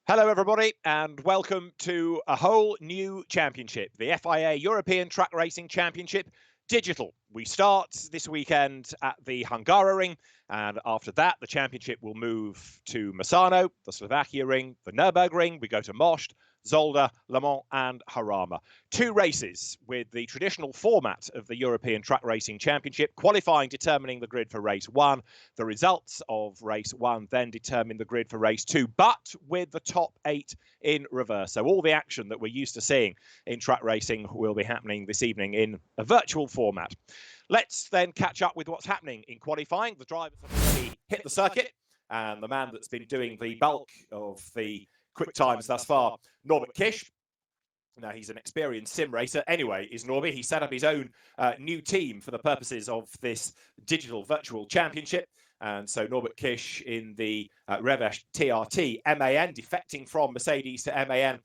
Hello, everybody, and welcome to a whole new championship, the FIA European Track Racing Championship Digital. We start this weekend at the Hungaroring, and after that, the championship will move to Misano, the Slovakia Ring, the Nürburgring. We go to Most, Zolder, Le Mans, and Jarama. Two races with the traditional format of the European Track Racing Championship, qualifying determining the grid for race one. The results of race one then determine the grid for race two, but with the top 8 in reverse. So all the action that we're used to seeing in track racing will be happening this evening in a virtual format. Let's then catch up with what's happening in qualifying. The drivers have already hit the circuit, and the man that's been doing the bulk of the quick times thus far, Norbert Kish. Now, he's an experienced sim racer anyway, is Norby. He set up his own new team for the purposes of this digital virtual championship. And so Norbert Kish in the Revesh TRT MAN, defecting from Mercedes to MAN,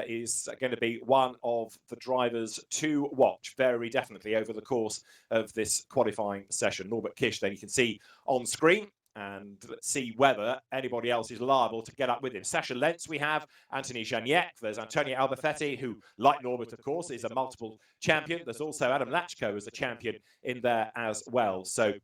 is going to be one of the drivers to watch very definitely over the course of this qualifying session. Norbert Kish, then you can see on screen. And let's see whether anybody else is liable to get up with him. Sasha Lentz, we have Anthony Janiek. There's Antonio Albafetti, who, like Norbert, of course, is a multiple champion. There's also Adam Lachko as a champion in there as well. So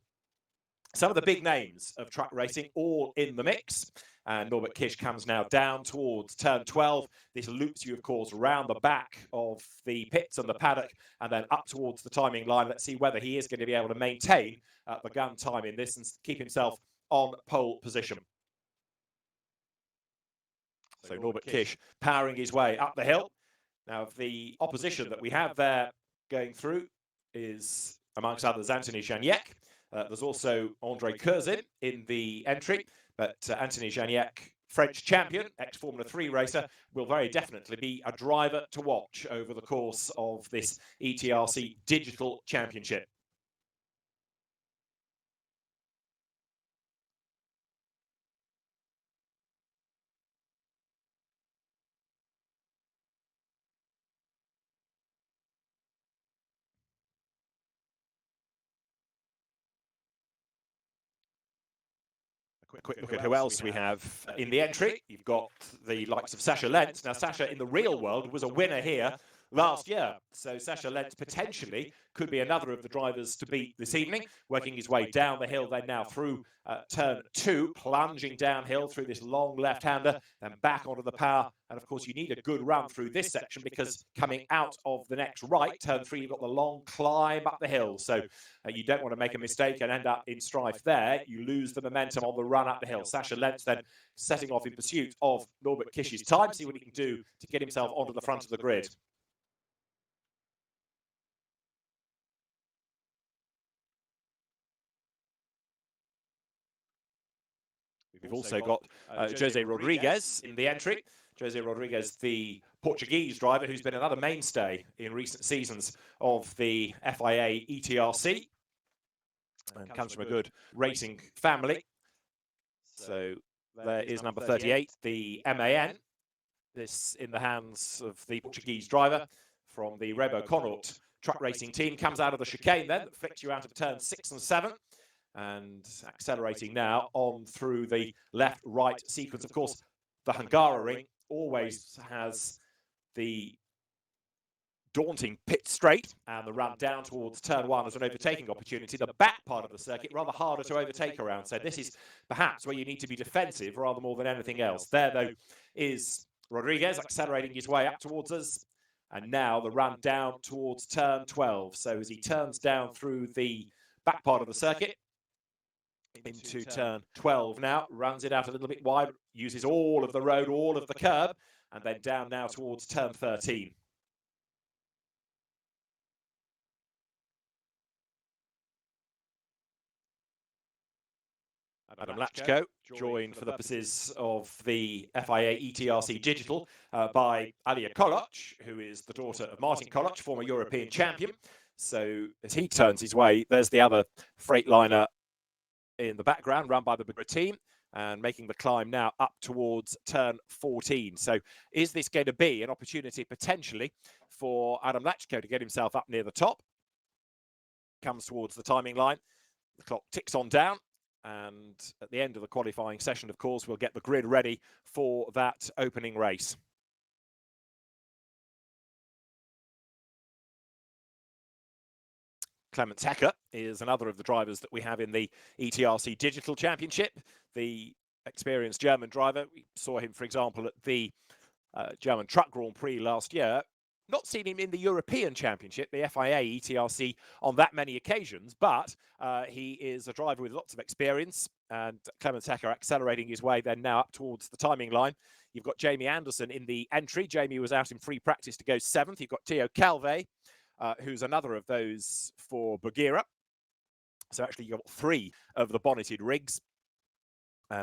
some of the big names of track racing all in the mix. And Norbert Kish comes now down towards turn 12. This loops you, of course, around the back of the pits and the paddock and then up towards the timing line. Let's see whether he is going to be able to maintain the gun time in this and keep himself on pole position. So Norbert Kish powering his way up the hill. Now, the opposition that we have there going through is, amongst others, Anthony Janiek. There's also Andre Curzin in the entry, but Anthony Janiek, French champion, ex-Formula 3 racer, will very definitely be a driver to watch over the course of this ETRC Digital Championship. A quick look at who else we have in the entry. You've got the likes of Sasha Lentz. Now, Sasha in the real world was a winner here last year. So Sasha Lentz potentially could be another of the drivers to beat this evening, working his way down the hill, then now through turn 2, plunging downhill through this long left-hander, then back onto the power. And of course, you need a good run through this section because coming out of the next right, turn 3, you've got the long climb up the hill. So you don't want to make a mistake and end up in strife there. You lose the momentum on the run up the hill. Sasha Lentz then setting off in pursuit of Norbert Kish's time, see what he can do to get himself onto the front of the grid. We've also got Jose Rodriguez in the entry. Jose Rodriguez, the Portuguese driver, who's been another mainstay in recent seasons of the FIA ETRC and comes from a good racing family. So there is number 38, the MAN. This in the hands of the Portuguese driver from the Rebo Connaught truck racing team. Comes out of the chicane then, that flicks you out of turn 6 and 7. And accelerating now on through the left-right sequence. Of course, the Hungaroring always has the daunting pit straight and the run down towards turn 1 as an overtaking opportunity. The back part of the circuit, rather harder to overtake around. So this is perhaps where you need to be defensive rather more than anything else. There, though, is Rodriguez accelerating his way up towards us. And now the run down towards turn 12. So as he turns down through the back part of the circuit, into turn 12 now, runs it out a little bit wide, uses all of the road, all of the curb, and then down now towards turn 13. Adam Lachko, joined for the purposes of the FIA ETRC Digital by Alia Koloc, who is the daughter of Martin Koloc, former European champion. So as he turns his way, there's the other Freightliner in the background, run by the bigger team, and making the climb now up towards turn 14. So is this going to be an opportunity potentially for Adam Lachko to get himself up near the top? Comes towards the timing line. The clock ticks on down, And at the end of the qualifying session, of course, we'll get the grid ready for that opening race. Clemens Hecker is another of the drivers that we have in the ETRC Digital Championship, the experienced German driver. We saw him, for example, at the German Truck Grand Prix last year. Not seen him in the European Championship, the FIA ETRC, on that many occasions, but he is a driver with lots of experience, and Clemens Hecker accelerating his way then now up towards the timing line. You've got Jamie Anderson in the entry. Jamie was out in free practice to go 7th. You've got Theo Calve, who's another of those for Bagheera. So actually you've got 3 of the bonneted rigs.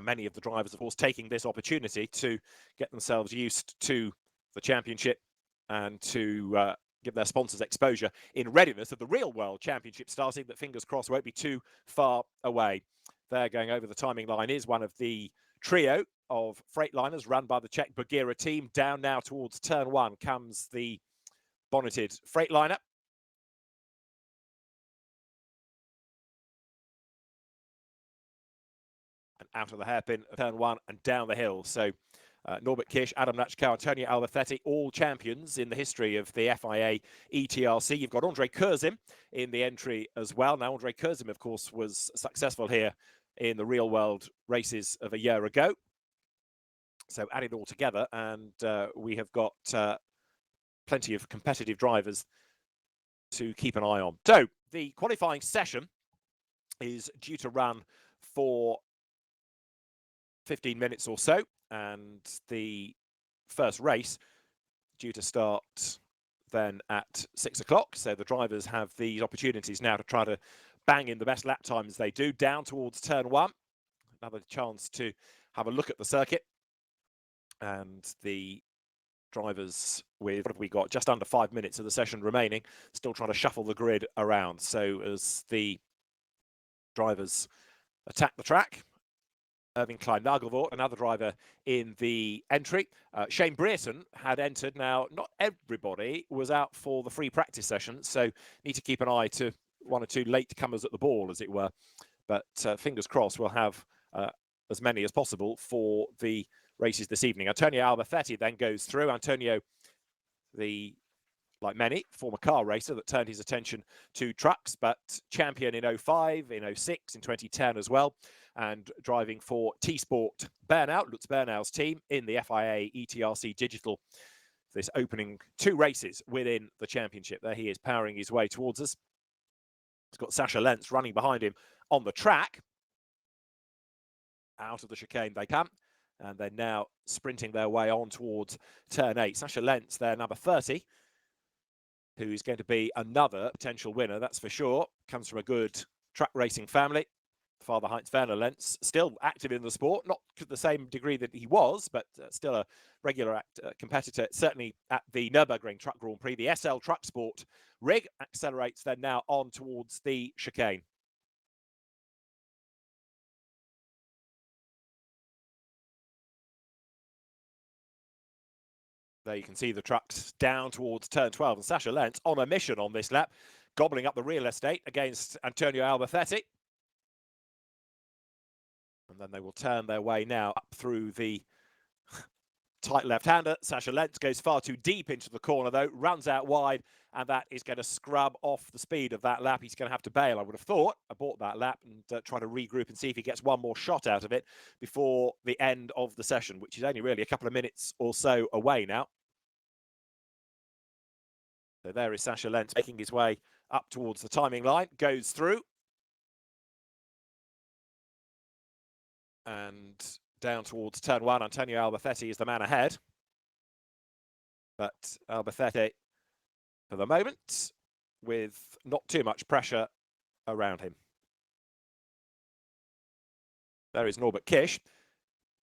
Many of the drivers, of course, taking this opportunity to get themselves used to the championship and to give their sponsors exposure in readiness of the real world championship starting, that fingers crossed won't be too far away. There, going over the timing line, is one of the trio of Freightliners run by the Czech Bagheera team. Down now towards turn 1 comes the bonneted Freightliner. And out of the hairpin of turn 1 and down the hill. So Norbert Kish, Adam Natchkow, Antonio Alberthetti, all champions in the history of the FIA ETRC. You've got Andre Kurzim in the entry as well. Now, Andre Kurzim, of course, was successful here in the real world races of a year ago. So add it all together, and we have got plenty of competitive drivers to keep an eye on. So the qualifying session is due to run for 15 minutes or so, and the first race due to start then at 6 o'clock. So the drivers have these opportunities now to try to bang in the best lap times they do. Down towards turn 1, another chance to have a look at the circuit, and the drivers with, what have we got, just under 5 minutes of the session remaining, still trying to shuffle the grid around. So as the drivers attack the track, Irving Klein-Nagelvoort, another driver in the entry. Shane Brereton had entered. Now, not everybody was out for the free practice session, so need to keep an eye to 1 or 2 late comers at the ball, as it were. But fingers crossed, we'll have as many as possible for the races this evening. Antonio Alberthetti then goes through. Antonio, like many, former car racer that turned his attention to trucks, but champion in 05, in 06, in 2010 as well, and driving for T-Sport Bernau, Lutz Bernau's team in the FIA ETRC Digital. This opening 2 races within the championship. There he is, powering his way towards us. He's got Sascha Lentz running behind him on the track. Out of the chicane they come, and they're now sprinting their way on towards turn 8. Sascha Lentz, their number 30, who's going to be another potential winner, that's for sure. Comes from a good track racing family. Father Heinz-Werner Lentz, still active in the sport, not to the same degree that he was, but still a regular competitor, certainly at the Nürburgring Truck Grand Prix. The SL Truck Sport rig accelerates then now on towards the chicane. There you can see the trucks down towards turn 12, and Sascha Lentz on a mission on this lap, gobbling up the real estate against Antonio Alberthetti. And then they will turn their way now up through the tight left-hander. Sascha Lentz goes far too deep into the corner, though, runs out wide, and that is going to scrub off the speed of that lap. He's going to have to bail, I would have thought, abort that lap and try to regroup and see if he gets one more shot out of it before the end of the session, which is only really a couple of minutes or so away now. So there is Sascha Lentz making his way up towards the timing line, goes through. And down towards turn 1, Antonio Alberthetti is the man ahead. But Alberthetti, for the moment, with not too much pressure around him. There is Norbert Kish,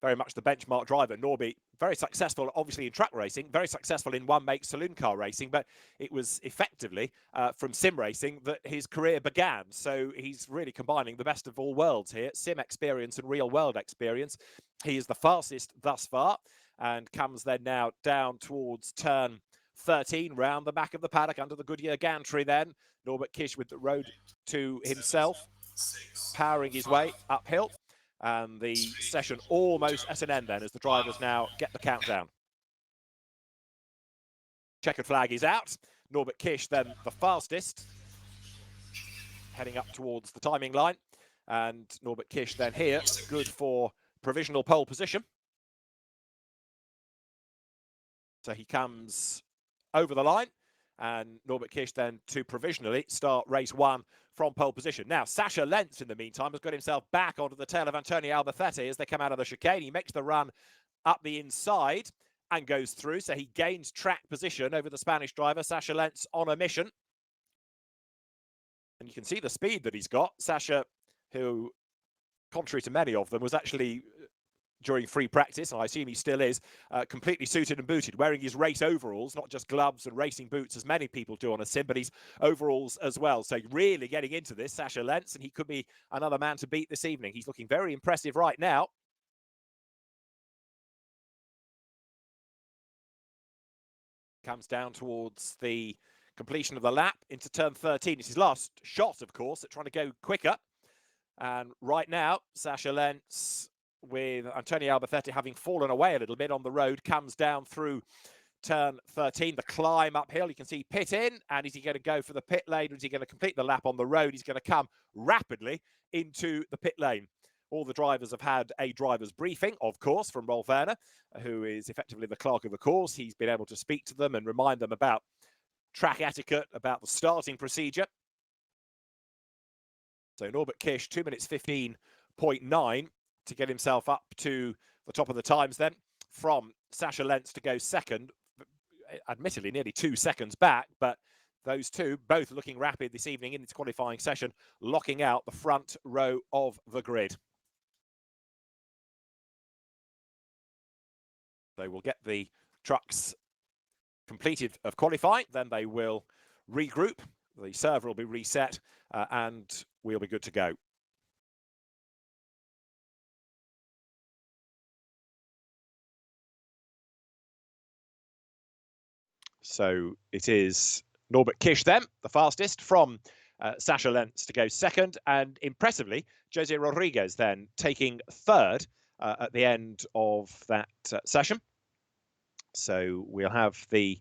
very much the benchmark driver. Norby, very successful, obviously, in truck racing, very successful in one-make saloon car racing, but it was effectively from sim racing that his career began. So he's really combining the best of all worlds here, sim experience and real-world experience. He is the fastest thus far and comes then now down towards turn 13, round the back of the paddock under the Goodyear gantry then. Norbert Kish with the road to himself. powering his way uphill. And the session almost at an end then as the drivers now get the countdown. Checkered flag is out. Norbert Kish then the fastest, heading up towards the timing line. And Norbert Kish then here, good for provisional pole position. So he comes over the line, and Norbert Kish then to provisionally start race one from pole position. Now, Sasha Lentz, in the meantime, has got himself back onto the tail of Antonio Albacete as they come out of the chicane. He makes the run up the inside and goes through, so he gains track position over the Spanish driver, Sasha Lentz, on a mission. And you can see the speed that he's got. Sasha, who, contrary to many of them, was actually, during free practice, and I assume he still is, completely suited and booted, wearing his race overalls, not just gloves and racing boots as many people do on a sim, but his overalls as well. So really getting into this, Sasha Lentz, and he could be another man to beat this evening. He's looking very impressive right now. Comes down towards the completion of the lap into turn 13. It's his last shot, of course, at trying to go quicker. And right now, Sasha Lentz, with Antonio Albacete having fallen away a little bit on the road, comes down through turn 13, the climb uphill. You can see pit in, and is he going to go for the pit lane, or is he going to complete the lap on the road? He's going to come rapidly into the pit lane. All the drivers have had a driver's briefing, of course, from Rolf Werner, who is effectively the clerk of the course. He's been able to speak to them and remind them about track etiquette, about the starting procedure. So Norbert Kish, 2 minutes 15.9 to get himself up to the top of the times then, from Sasha Lentz to go second, admittedly nearly 2 seconds back, but those two both looking rapid this evening in this qualifying session, locking out the front row of the grid. They will get the trucks completed of qualifying, then they will regroup, the server will be reset, and we'll be good to go. So it is Norbert Kish then, the fastest, from Sasha Lentz to go second, and impressively, Jose Rodriguez then taking third at the end of that session. So we'll have the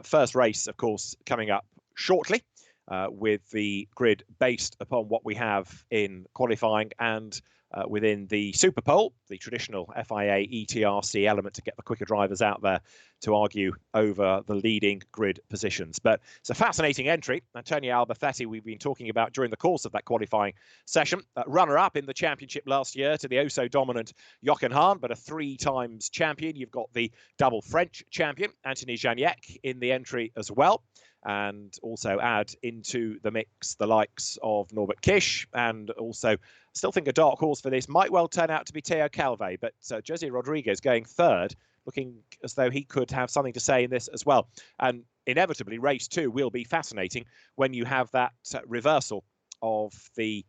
first race, of course, coming up shortly, with the grid based upon what we have in qualifying and within the Super Pole, the traditional FIA ETRC element to get the quicker drivers out there to argue over the leading grid positions. But it's a fascinating entry. Antonio Albacete, we've been talking about during the course of that qualifying session. Runner-up in the championship last year to the oh-so-dominant Jochen Hahn, but a 3 times champion. You've got the double French champion, Anthony Janiek, in the entry as well. And also add into the mix the likes of Norbert Kish, and also still think a dark horse for this might well turn out to be Theo Calvé, but Jose Rodriguez going third, looking as though he could have something to say in this as well. And inevitably, race 2 will be fascinating when you have that reversal of the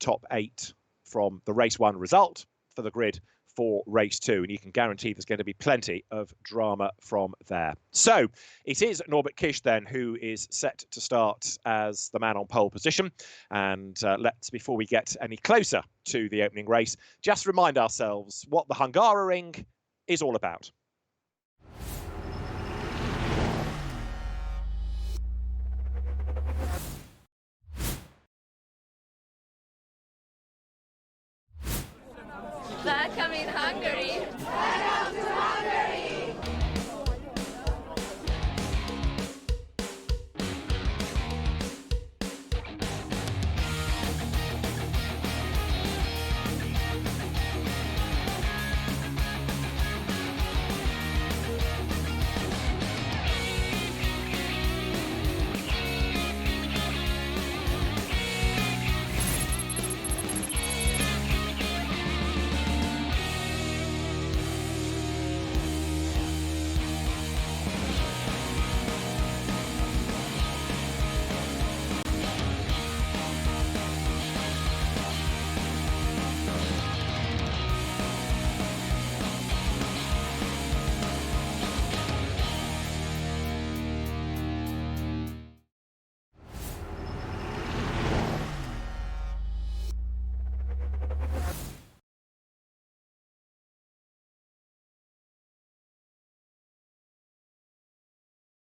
top 8 from the race 1 result for the grid for race 2, and you can guarantee there's going to be plenty of drama from there. So it is Norbert Kish then who is set to start as the man on pole position. And let's, before we get any closer to the opening race, just remind ourselves what the Hungaroring is all about. Welcome in Hungary. Welcome to Hungary.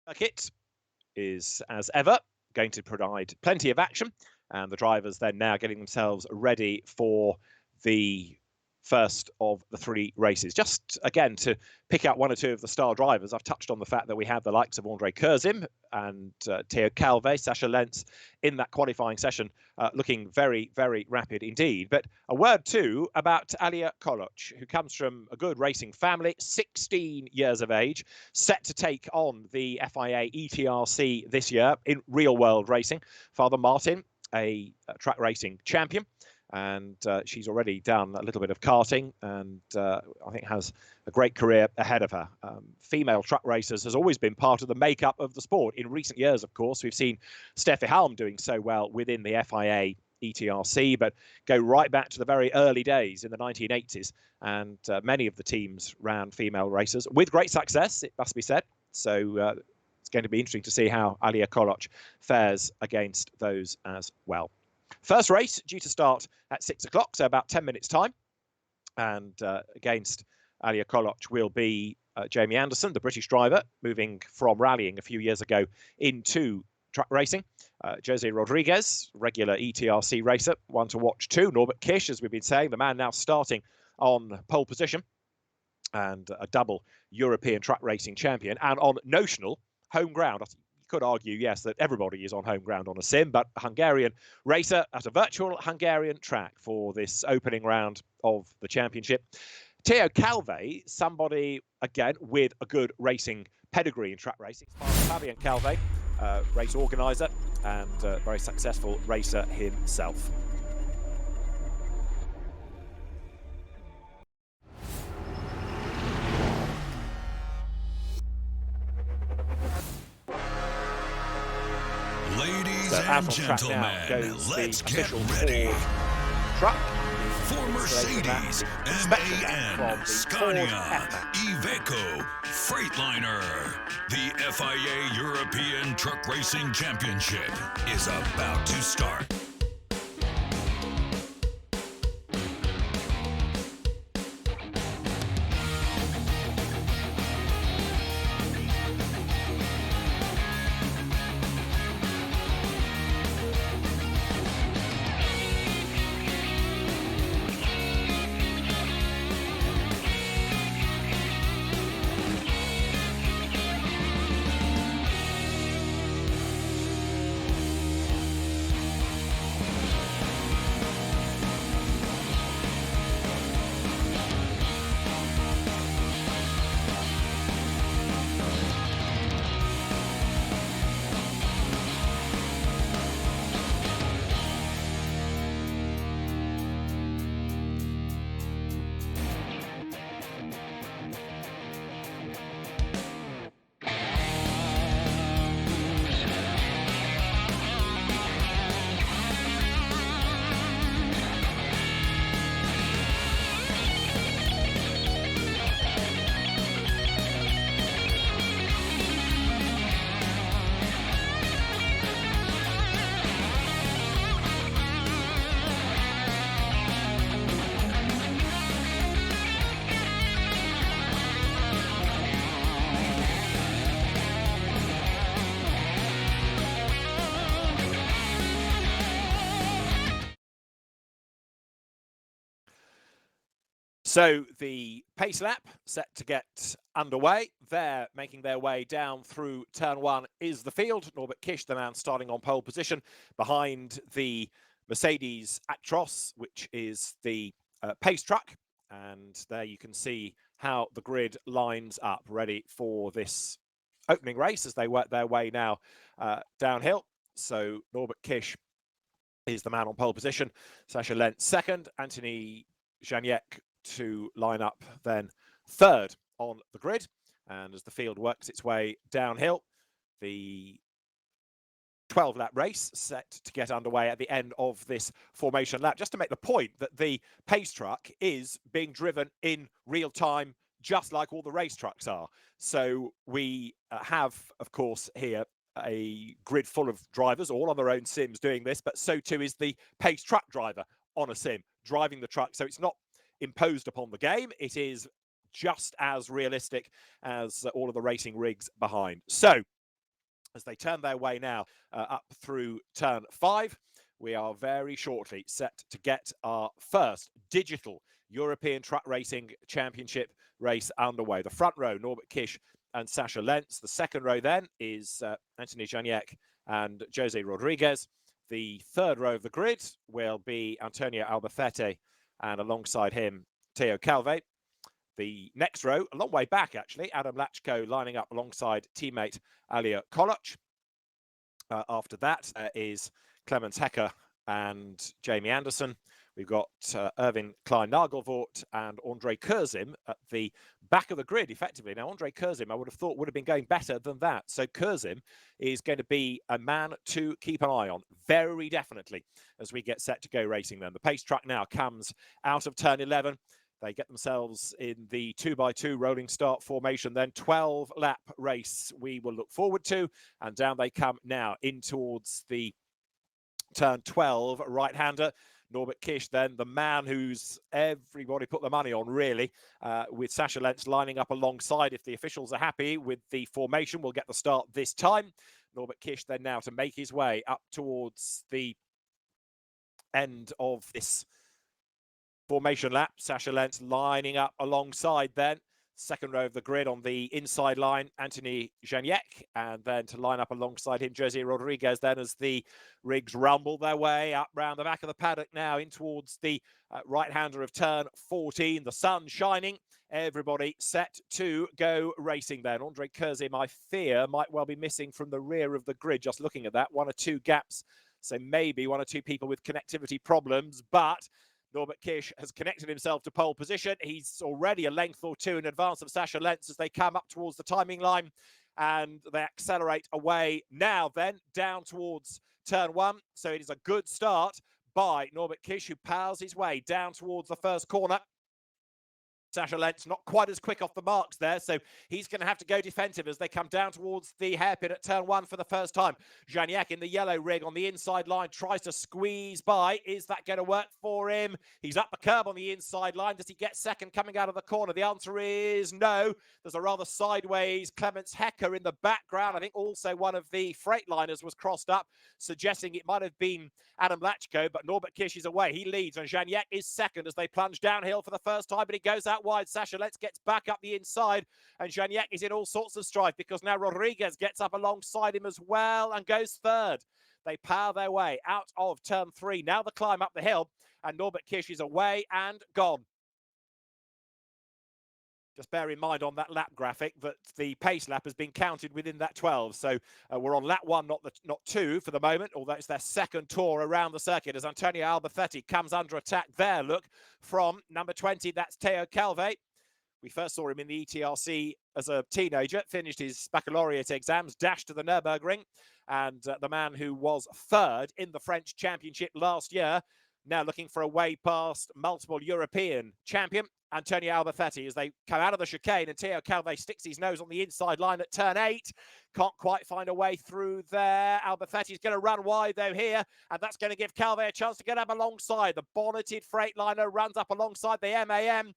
Circuit is, as ever, going to provide plenty of action, and the drivers then now getting themselves ready for the first of the three races. Just again to pick out one or two of the star drivers, I've touched on the fact that we have the likes of Andre Kurzim and Theo Calve, Sasha Lentz in that qualifying session, looking very, very rapid indeed. But a word too about Alia Koloc, who comes from a good racing family, 16 years of age, set to take on the FIA ETRC this year in real world racing. Father Martin, a track racing champion, and she's already done a little bit of karting, and I think has a great career ahead of her. Female truck racers has always been part of the makeup of the sport. In recent years, of course, we've seen Steffi Halm doing so well within the FIA ETRC, but go right back to the very early days in the 1980s, and many of the teams ran female racers with great success, it must be said. So it's going to be interesting to see how Alia Koloc fares against those as well. First race due to start at 6 o'clock, so about 10 minutes time. And against Alia Koloc will be Jamie Anderson, the British driver, moving from rallying a few years ago into truck racing. Jose Rodriguez, regular ETRC racer, one to watch too. Norbert Kish, as we've been saying, the man now starting on pole position, and a double European truck racing champion, and on notional home ground. Could argue, yes, that everybody is on home ground on a sim, but a Hungarian racer at a virtual Hungarian track for this opening round of the championship. Theo Calve, somebody, again, with a good racing pedigree in track racing. Fabian Calve, race organiser and very successful racer himself. Ladies and gentlemen, let's get ready. Truck. For Mercedes, MAN, Scania, Iveco, Freightliner, the FIA European Truck Racing Championship is about to start. So the pace lap set to get underway. They're making their way down through turn one is the field. Norbert Kish, the man starting on pole position behind the Mercedes Actros, which is the pace truck. And there you can see how the grid lines up ready for this opening race as they work their way now downhill. So Norbert Kish is the man on pole position. Sasha Lentz second. Anthony Janiek to line up then third on the grid. And as the field works its way downhill, the 12-lap race set to get underway at the end of this formation lap. Just to make the point that the pace truck is being driven in real time, just like all the race trucks are. So we have, of course, here a grid full of drivers, all on their own sims doing this, but so too is the pace truck driver on a sim, driving the truck. So it's not imposed upon the game. It is just as realistic as all of the racing rigs behind. So as they turn their way now up through turn 5. We are very shortly set to get our first digital European Truck Racing Championship race underway. The front row, Norbert Kish and Sasha Lentz. The second row then is Anthony Janiak and Jose Rodriguez. The third row of the grid will be Antonio Albacete and alongside him, Teo Calve. The next row, a long way back actually, Adam Lachko lining up alongside teammate Alia Koloc. After that is Clemens Hecker and Jamie Anderson. We've got Erwin Klein-Nagelvoort and Andre Kurzim at the back of the grid, effectively. Now, Andre Kurzim, I would have thought, would have been going better than that. So Kurzim is going to be a man to keep an eye on, very definitely, as we get set to go racing then. The pace truck now comes out of turn 11. They get themselves in the 2x2 rolling start formation, then 12-lap race we will look forward to. And down they come now in towards the turn 12 right-hander. Norbert Kish, then the man who's everybody put the money on, really, with Sasha Lentz lining up alongside. If the officials are happy with the formation, we'll get the start this time. Norbert Kish then now to make his way up towards the end of this formation lap. Sasha Lentz lining up alongside then. Second row of the grid on the inside line, Anthony Janiak, and then to line up alongside him, Jose Rodriguez, then as the rigs rumble their way up round the back of the paddock now in towards the right-hander of turn 14. The sun shining, everybody set to go racing then. Andre Kurzim, I fear, might well be missing from the rear of the grid, just looking at that. 1 or 2 gaps, so maybe 1 or 2 people with connectivity problems, but Norbert Kish has connected himself to pole position. He's already a length or 2 in advance of Sasha Lentz as they come up towards the timing line and they accelerate away now then down towards turn 1. So it is a good start by Norbert Kish, who powers his way down towards the first corner. Sasha Lentz not quite as quick off the marks there, so he's going to have to go defensive as they come down towards the hairpin at turn 1 for the first time. Janiak in the yellow rig on the inside line tries to squeeze by. Is that going to work for him? He's up the curb on the inside line. Does he get second coming out of the corner? The answer is no. There's a rather sideways Clemens Hecker in the background. I think also one of the Freightliners was crossed up, suggesting it might have been Adam Lachko, but Norbert Kish is away. He leads, and Janiak is second as they plunge downhill for the first time, but he goes out wide. Sasha Lentz gets back up the inside, and Janiak is in all sorts of strife because now Rodriguez gets up alongside him as well and goes third. They power their way out of turn 3. Now the climb up the hill, and Norbert Kish is away and gone. Just bear in mind on that lap graphic that the pace lap has been counted within that 12. So we're on lap 1, not 2 for the moment, although it's their second tour around the circuit as Antonio Albacete comes under attack there. Look, from number 20, that's Teo Calve. We first saw him in the ETRC as a teenager, finished his baccalaureate exams, dashed to the Nürburgring, and the man who was third in the French Championship last year, now looking for a way past multiple European champion, Antonio Albacete, as they come out of the chicane, and Teo Calve sticks his nose on the inside line at turn 8. Can't quite find a way through there. Albacete is going to run wide, though, here, and that's going to give Calve a chance to get up alongside. The bonneted Freightliner runs up alongside the MAM.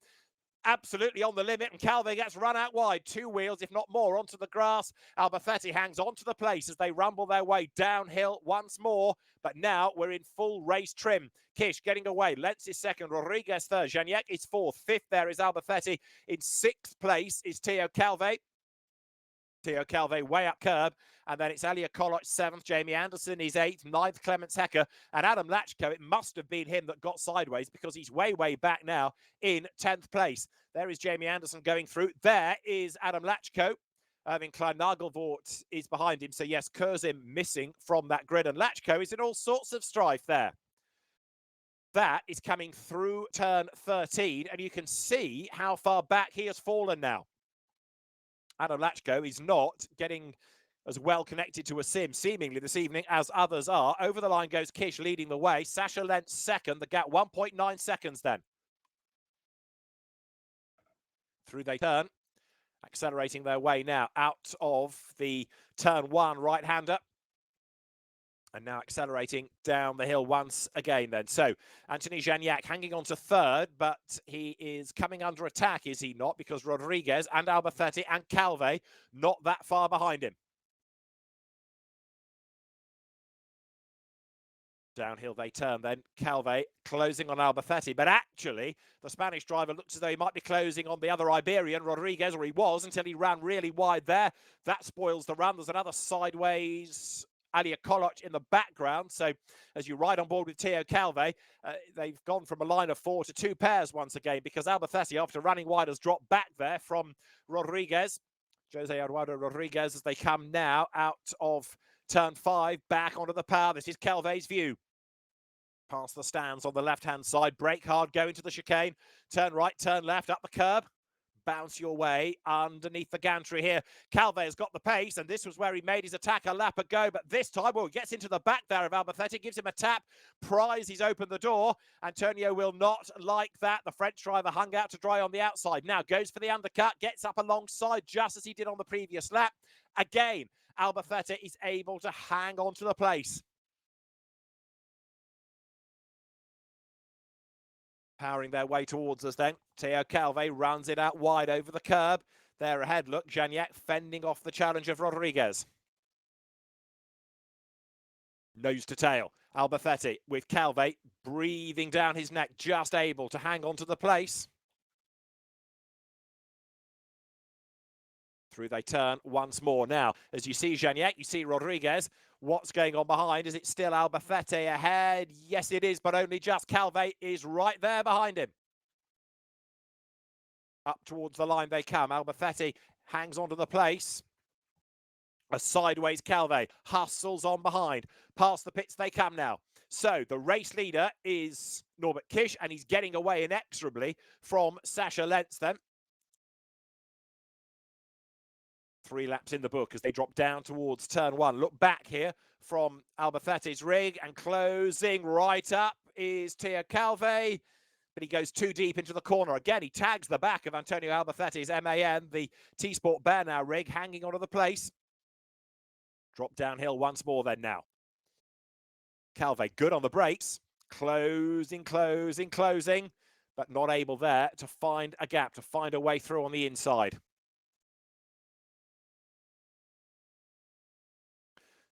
Absolutely on the limit, and Calve gets run out wide. 2 wheels, if not more, onto the grass. Albacete hangs on to the place as they rumble their way downhill once more, but now we're in full race trim. Kish getting away. Lentz is second. Rodriguez third. Janiak is fourth. Fifth there is Albacete. In 6th place is Teo Calve. Teo Calve way up curb, and then it's Alia Koloc 7th, Jamie Anderson is 8th, 9th Clemens Hecker, and Adam Lachko, it must have been him that got sideways because he's way back now in 10th place. There is Jamie Anderson going through. There is Adam Lachko. Erwin Klein-Nagelvoort is behind him, so yes, Kurzim missing from that grid, and Lachko is in all sorts of strife there. That is coming through turn 13, and you can see how far back he has fallen now. Adam Lachko is not getting as well connected to a sim, seemingly this evening, as others are. Over the line goes Kish, leading the way. Sasha Lentz second, the gap 1.9 seconds then. Through they turn, accelerating their way now out of the turn 1 right-hander. And now accelerating down the hill once again then. So Anthony Janiak hanging on to third, but he is coming under attack, is he not? Because Rodriguez and Albacete and Calve not that far behind him. Downhill they turn then. Calve closing on Albacete, but actually the Spanish driver looks as though he might be closing on the other Iberian, Rodriguez, or he was until he ran really wide there. That spoils the run. There's another sideways Alia Koloc in the background. So as you ride on board with Teo Calve, they've gone from a line of 4 to 2 pairs once again, because Albacete, after running wide, has dropped back there from Rodriguez. Jose Eduardo Rodriguez, as they come now out of turn 5, back onto the power. This is Calve's view. Past the stands on the left-hand side, brake hard, go into the chicane, turn right, turn left, up the curb, bounce your way underneath the gantry here. Calve has got the pace, and this was where he made his attack a lap ago, but this time, well, he gets into the back there of Albacete, gives him a tap, Prize, he's opened the door. Antonio will not like that. The French driver hung out to dry on the outside. Now goes for the undercut, gets up alongside just as he did on the previous lap. Again, Albacete is able to hang on to the place. Powering their way towards us then. Teo Calve runs it out wide over the curb. There ahead, look, Janiak fending off the challenge of Rodriguez. Nose to tail. Albacete with Calve breathing down his neck, just able to hang on to the place. Through they turn once more. Now, as you see Janiak, you see Rodriguez. What's going on behind? Is it still Albacete ahead? Yes, it is, but only just. Calve is right there behind him. Up towards the line they come. Albacete hangs onto the place. A sideways Calve hustles on behind. Past the pits they come now. So the race leader is Norbert Kish, and he's getting away inexorably from Sasha Lentz then. 3 laps in the book as they drop down towards turn 1. Look back here from Albacete's rig, and closing right up is Teo Calve, but he goes too deep into the corner. Again, he tags the back of Antonio Albacete's MAN, the T-Sport Bernau rig, hanging onto the place. Drop downhill once more then now. Calve good on the brakes, closing, but not able there to find a gap, to find a way through on the inside.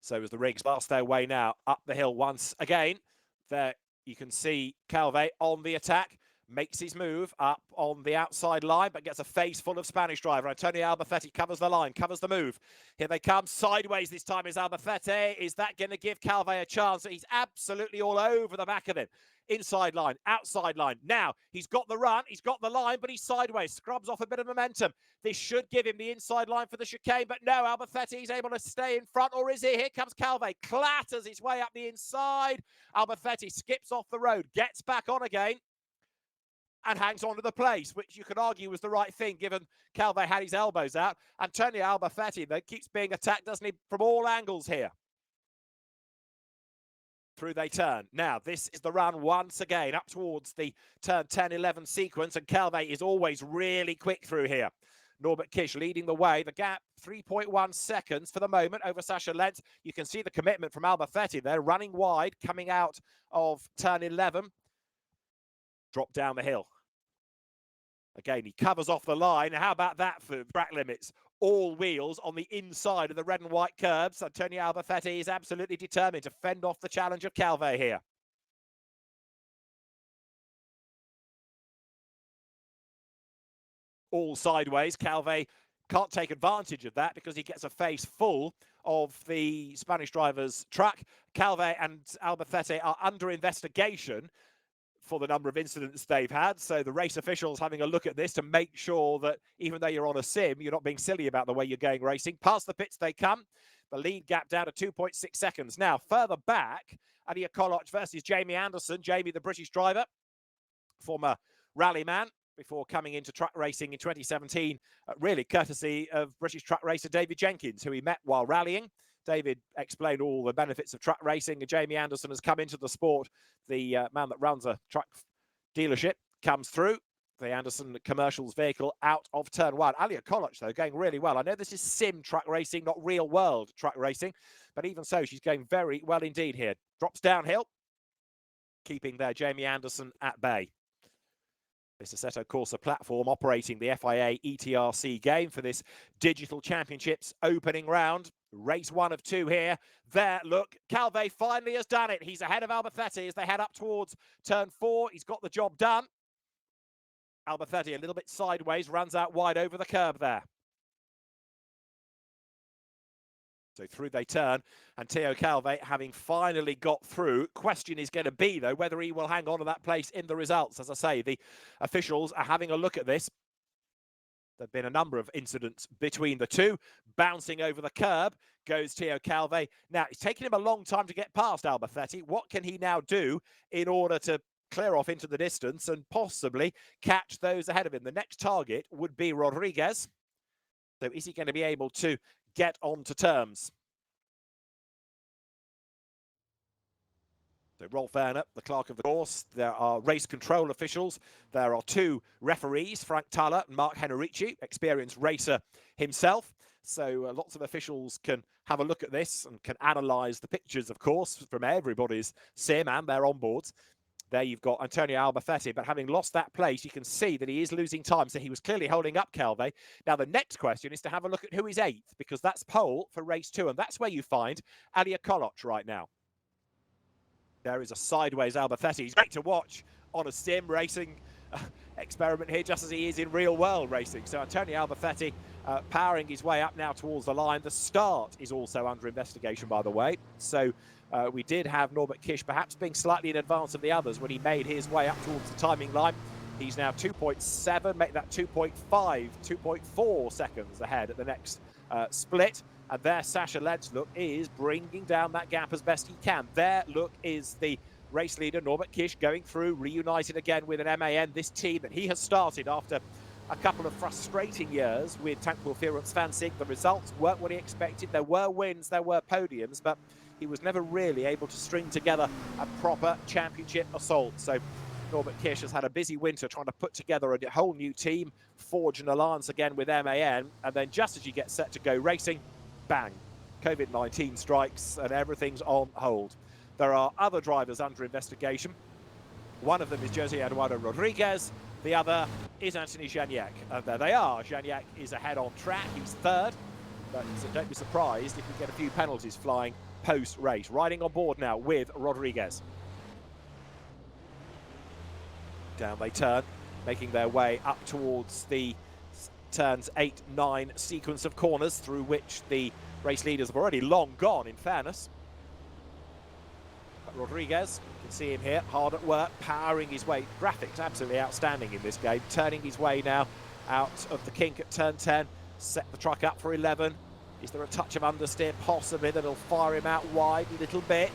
So as the rigs blast their way now up the hill once again, there you can see Calve on the attack, makes his move up on the outside line, but gets a face full of Spanish driver. Antonio Albacete covers the line, covers the move. Here they come, sideways this time is Albacete. Is that going to give Calve a chance? He's absolutely all over the back of him. Inside line, outside line. Now, he's got the run, he's got the line, but he's sideways, scrubs off a bit of momentum. This should give him the inside line for the chicane, but no, Albacete is able to stay in front, or is he? Here comes Calve, clatters his way up the inside. Albacete skips off the road, gets back on again, and hangs on to the place, which you could argue was the right thing, given Calve had his elbows out. Antonio Albacete, though, keeps being attacked, doesn't he, from all angles here. Through they turn. Now, this is the run once again, up towards the turn 10-11 sequence, and Calve is always really quick through here. Norbert Kish leading the way. The gap, 3.1 seconds for the moment over Sasha Lentz. You can see the commitment from Albacete there, running wide, coming out of turn 11. Drop down the hill. Again, he covers off the line. How about that for track limits? All wheels on the inside of the red and white curbs. Antonio Albacete is absolutely determined to fend off the challenge of Calve here. All sideways. Calve can't take advantage of that because he gets a face full of the Spanish driver's truck. Calve and Albacete are under investigation for the number of incidents they've had. So the race officials having a look at this to make sure that even though you're on a sim, you're not being silly about the way you're going racing. Past the pits they come. The lead gap down to 2.6 seconds. Now, further back, Alia Koloc versus Jamie Anderson. Jamie, the British driver, former rally man, before coming into truck racing in 2017, really courtesy of British truck racer David Jenkins, who he met while rallying. David explained all the benefits of truck racing, and Jamie Anderson has come into the sport. The man that runs a truck dealership comes through the Anderson Commercials vehicle out of turn 1. Alia Koloc, though, going really well. I know this is sim truck racing, not real world truck racing, but even so, she's going very well indeed here. Drops downhill, keeping there Jamie Anderson at bay. This Assetto Corsa platform operating the FIA ETRC game for this Digital Championships opening round. Race 1 of 2 here. There, look, Calvé finally has done it. He's ahead of Albacete as they head up towards turn 4. He's got the job done. Albacete a little bit sideways, runs out wide over the curb there. So through they turn, and Theo Calvé having finally got through. Question is going to be, though, whether he will hang on to that place in the results. As I say, the officials are having a look at this. There have been a number of incidents between the two. Bouncing over the curb goes Theo Calvé. Now, it's taken him a long time to get past Albacete. What can he now do in order to clear off into the distance and possibly catch those ahead of him? The next target would be Rodriguez. So is he going to be able to get on to terms? So Rolf Werner, the clerk of the course. There are race control officials. There are 2 referees, Frank Thaler and Mark Henrici, experienced racer himself. So lots of officials can have a look at this and can analyse the pictures, of course, from everybody's sim and their onboards. There you've got Antonio Albacete, but having lost that place, you can see that he is losing time. So he was clearly holding up Calvé. Now, the next question is to have a look at who is 8th, because that's pole for race 2. And that's where you find Alia Koloc right now. There is a sideways Albacete. He's great to watch on a sim racing experiment here, just as he is in real world racing. So Antonio Albacete powering his way up now towards the line. The start is also under investigation, by the way. So we did have Norbert Kish perhaps being slightly in advance of the others when he made his way up towards the timing line. He's now 2.7, make that 2.5, 2.4 seconds ahead at the next split. And there, Sasha Lentz, look, is bringing down that gap as best he can. There, look, is the race leader, Norbert Kish, going through, reunited again with an MAN, this team that he has started after a couple of frustrating years with Tank-Will-Vierungsfanzig. The results weren't what he expected. There were wins, there were podiums, but he was never really able to string together a proper championship assault. So Norbert Kish has had a busy winter trying to put together a whole new team, forge an alliance again with MAN, and then just as you get set to go racing, bang, COVID-19 strikes and everything's on hold. There are other drivers under investigation. One of them is Jose Eduardo Rodriguez. The other is Anthony Janiak. And there they are. Janiak is ahead on track. He's 3rd. But so don't be surprised if we get a few penalties flying post-race. Riding on board now with Rodriguez. Down they turn, making their way up towards the turns 8, 9 sequence of corners through which the race leaders have already long gone, in fairness. But Rodriguez, you can see him here, hard at work, powering his way. Graphics absolutely outstanding in this game. Turning his way now out of the kink at turn 10. Set the truck up for 11. Is there a touch of understeer? Possibly. That'll fire him out wide a little bit.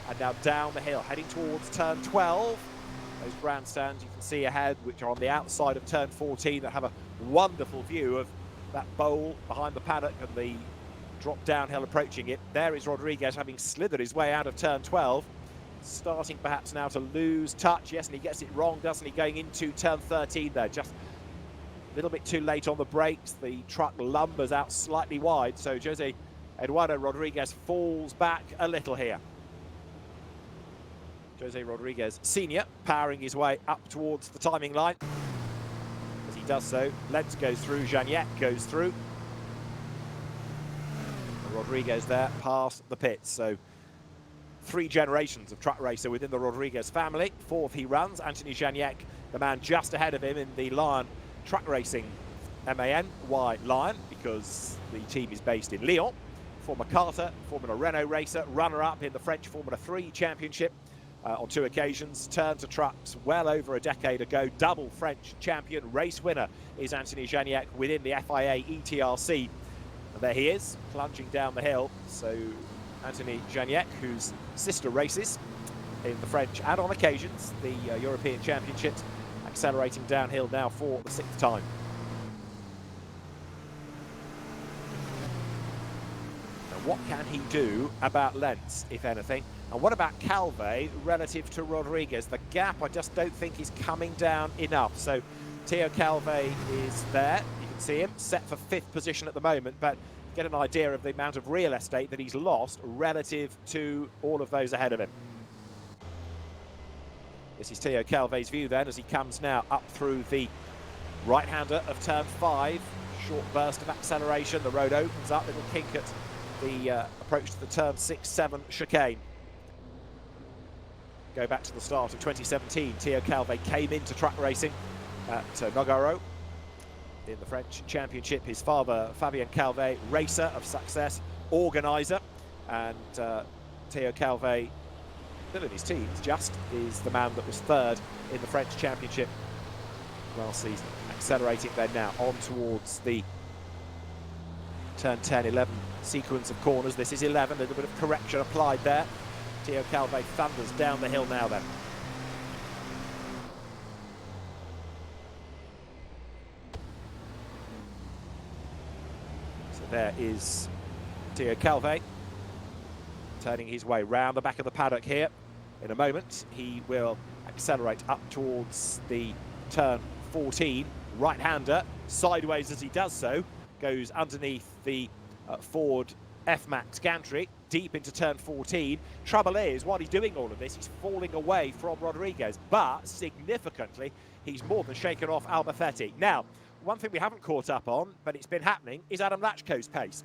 And now down the hill, heading towards turn 12. Those grandstands you can see ahead, which are on the outside of turn 14, that have a wonderful view of that bowl behind the paddock and the drop downhill approaching it. There is Rodriguez having slithered his way out of turn 12. Starting perhaps now to lose touch. Yes, and he gets it wrong, doesn't he? Going into turn 13 there. Just a little bit too late on the brakes. The truck lumbers out slightly wide. So Jose Eduardo Rodriguez falls back a little here. Jose Rodriguez Sr. powering his way up towards the timing line. As he does so, Lentz goes through, Janiak goes through. And Rodriguez there past the pits. So 3 generations of truck racer within the Rodriguez family. 4th he runs, Anthony Janiak, the man just ahead of him in the Lion truck racing MAN. Why Lion? Because the team is based in Lyon. Former Carter, Formula Renault racer, runner-up in the French Formula 3 Championship. On 2 occasions, turned to trucks well over a decade ago. Double French champion, race winner is Anthony Janiak within the FIA ETRC. And there he is, plunging down the hill. So Anthony Janiak, whose sister races in the French and on occasions the European Championships, accelerating downhill now for the 6th time. Now, what can he do about Lentz, if anything? And what about Calvé relative to Rodriguez? The gap, I just don't think, is coming down enough. So Theo Calvé is there. You can see him set for 5th position at the moment, but get an idea of the amount of real estate that he's lost relative to all of those ahead of him. This is Theo Calvé's view then as he comes now up through the right-hander of turn 5. Short burst of acceleration. The road opens up. Little kink at the approach to the turn 6-7 chicane. Go back to the start of 2017. Theo Calvet came into track racing at Hungaroring in the French Championship. His father, Fabien Calvet, racer of success, organiser, and Theo Calvet, still in his teens, just is the man that was third in the French Championship last season. Accelerating then now on towards the turn 10, 11 sequence of corners. This is 11, a little bit of correction applied there. Theo Calvet thunders down the hill now then. So there is Theo Calvet turning his way round the back of the paddock here. In a moment, he will accelerate up towards the turn 14. Right-hander, sideways as he does so, goes underneath the Ford F-Max gantry, deep into turn 14. Trouble is, while he's doing all of this, he's falling away from Rodriguez, but significantly, he's more than shaken off Albafetti. Now, one thing we haven't caught up on, but it's been happening, is Adam Lachko's pace.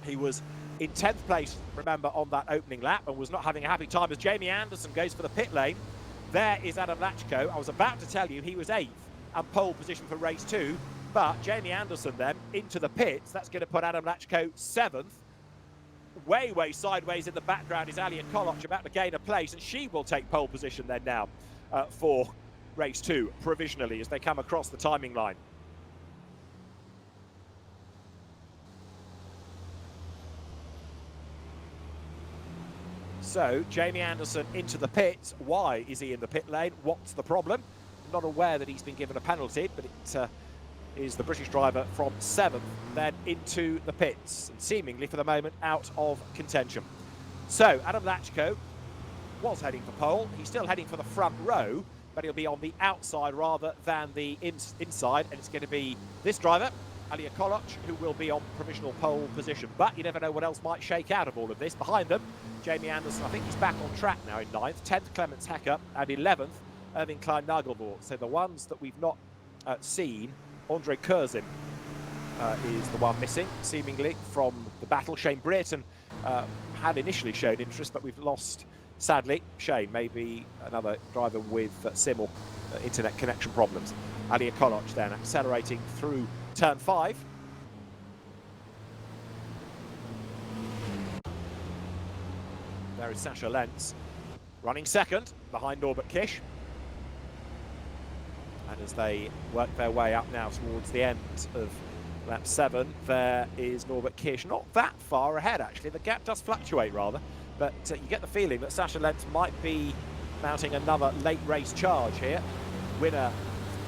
He was in 10th place, remember, on that opening lap, and was not having a happy time as Jamie Anderson goes for the pit lane. There is Adam Lachko. I was about to tell you he was 8th and pole position for race 2, but Jamie Anderson then into the pits. That's going to put Adam Lachko 7th. Way sideways in the background is Alia Koloc, about to gain a place, and she will take pole position then now for race 2 provisionally as they come across the timing line. So, Jamie Anderson into the pits. Why is he in the pit lane? What's the problem? Not aware that he's been given a penalty, but it is the British driver from 7th, then into the pits, and seemingly for the moment out of contention. So, Adam Lachko was heading for pole. He's still heading for the front row, but he'll be on the outside rather than the inside, and it's going to be this driver, Alia Koloc, who will be on provisional pole position. But you never know what else might shake out of all of this. Behind them, Jamie Anderson, I think he's back on track now in 9th, 10th Clements Hecker, and 11th Irving Klein-Nagelvort. So the ones that we've not seen, Andre Kurzin is the one missing, seemingly, from the battle. Shane Brereton had initially shown interest, but we've lost, sadly, Shane, maybe another driver with SIM or internet connection problems. Alia Koloc then accelerating through turn 5. There is Sasha Lenz running second behind Norbert Kish. And as they work their way up now towards the end of lap 7, there is Norbert Kish. Not that far ahead, actually. The gap does fluctuate, rather. But you get the feeling that Sasha Lenz might be mounting another late race charge here. Winner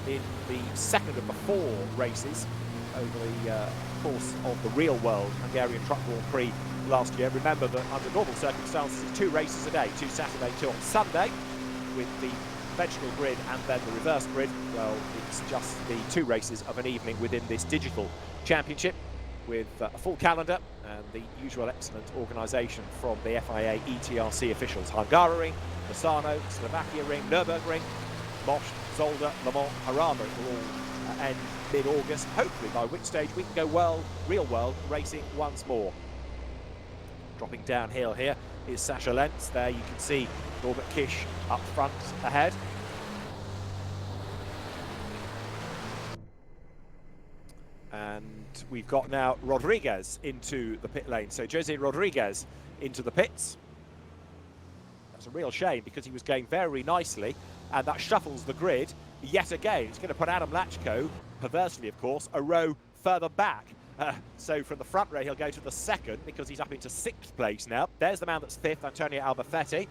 in the second of the 4 races over the course of the real world Hungarian Truck Grand Prix last year. Remember that under normal circumstances, it's 2 races a day, 2 Saturday, 2 on Sunday, with the conventional grid and then the reverse grid. Well, it's just the 2 races of an evening within this digital championship, with a full calendar and the usual excellent organisation from the FIA ETRC officials. Hungaroring, Misano, Slovakia Ring, Nürburgring, Most, Zolder, Le Mans, Harama. It will all end mid-August, hopefully, by which stage we can go real world racing once more. Dropping downhill here is Sasha Lenz. There you can see Norbert Kish up front ahead. And we've got now Rodriguez into the pit lane. So Jose Rodriguez into the pits. That's a real shame because he was going very nicely, and that shuffles the grid yet again. It's going to put Adam Lachko, perversely of course, a row further back. So from the front row he'll go to the second because he's up into 6th place now. There's the man that's 5th, Antonio Albafetti.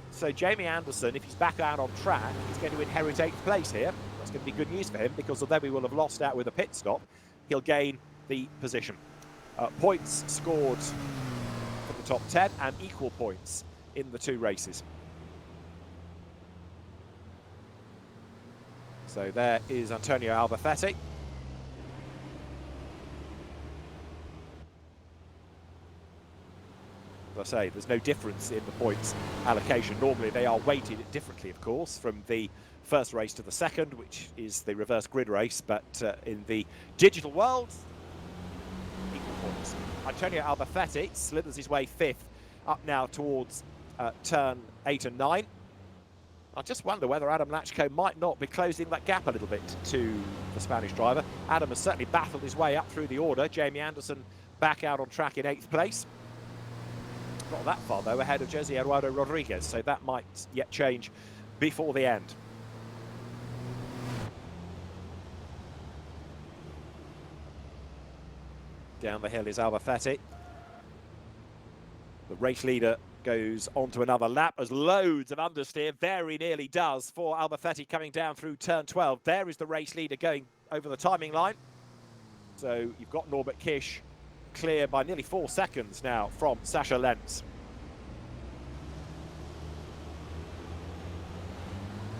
So Jamie Anderson, if he's back out on track, he's going to inherit 8th place here. That's going to be good news for him because although we will have lost out with a pit stop, he'll gain the position. Points scored for the top 10 and equal points in the 2 races. So there is Antonio Albafetti. As I say, there's no difference in the points allocation. Normally they are weighted differently, of course, from the first race to the second, which is the reverse grid race, but in the digital world, equal points. Antonio Albafetti slithers his way 5th, up now towards turn 8 and 9. I just wonder whether Adam Lachko might not be closing that gap a little bit to the Spanish driver. Adam has certainly battled his way up through the order. Jamie Anderson back out on track in 8th place. Not that far, though, ahead of Jose Eduardo Rodriguez, so that might yet change before the end. Down the hill is Albafetti. The race leader goes on to another lap as loads of understeer, very nearly does for Albafetti coming down through turn 12. There is the race leader going over the timing line. So you've got Norbert Kish clear by nearly 4 seconds now from Sascha Lenz.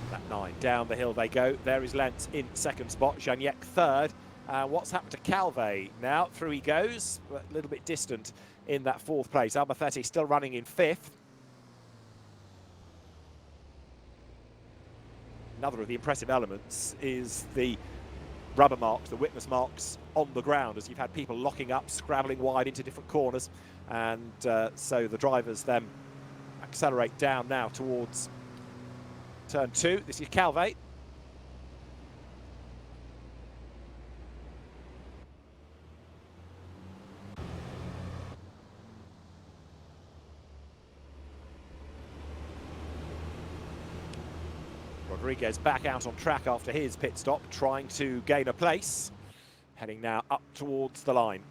That 9, down the hill they go. There is Lenz in 2nd spot, Janiek 3rd. What's happened to Calvé now? Through he goes, a little bit distant in that 4th place. Albafetti still running in 5th. Another of the impressive elements is the rubber marks, the witness marks on the ground, as you've had people locking up, scrabbling wide into different corners. And so the drivers then accelerate down now towards turn 2. This is Calvé. Rodriguez back out on track after his pit stop, trying to gain a place. Heading now up towards the line.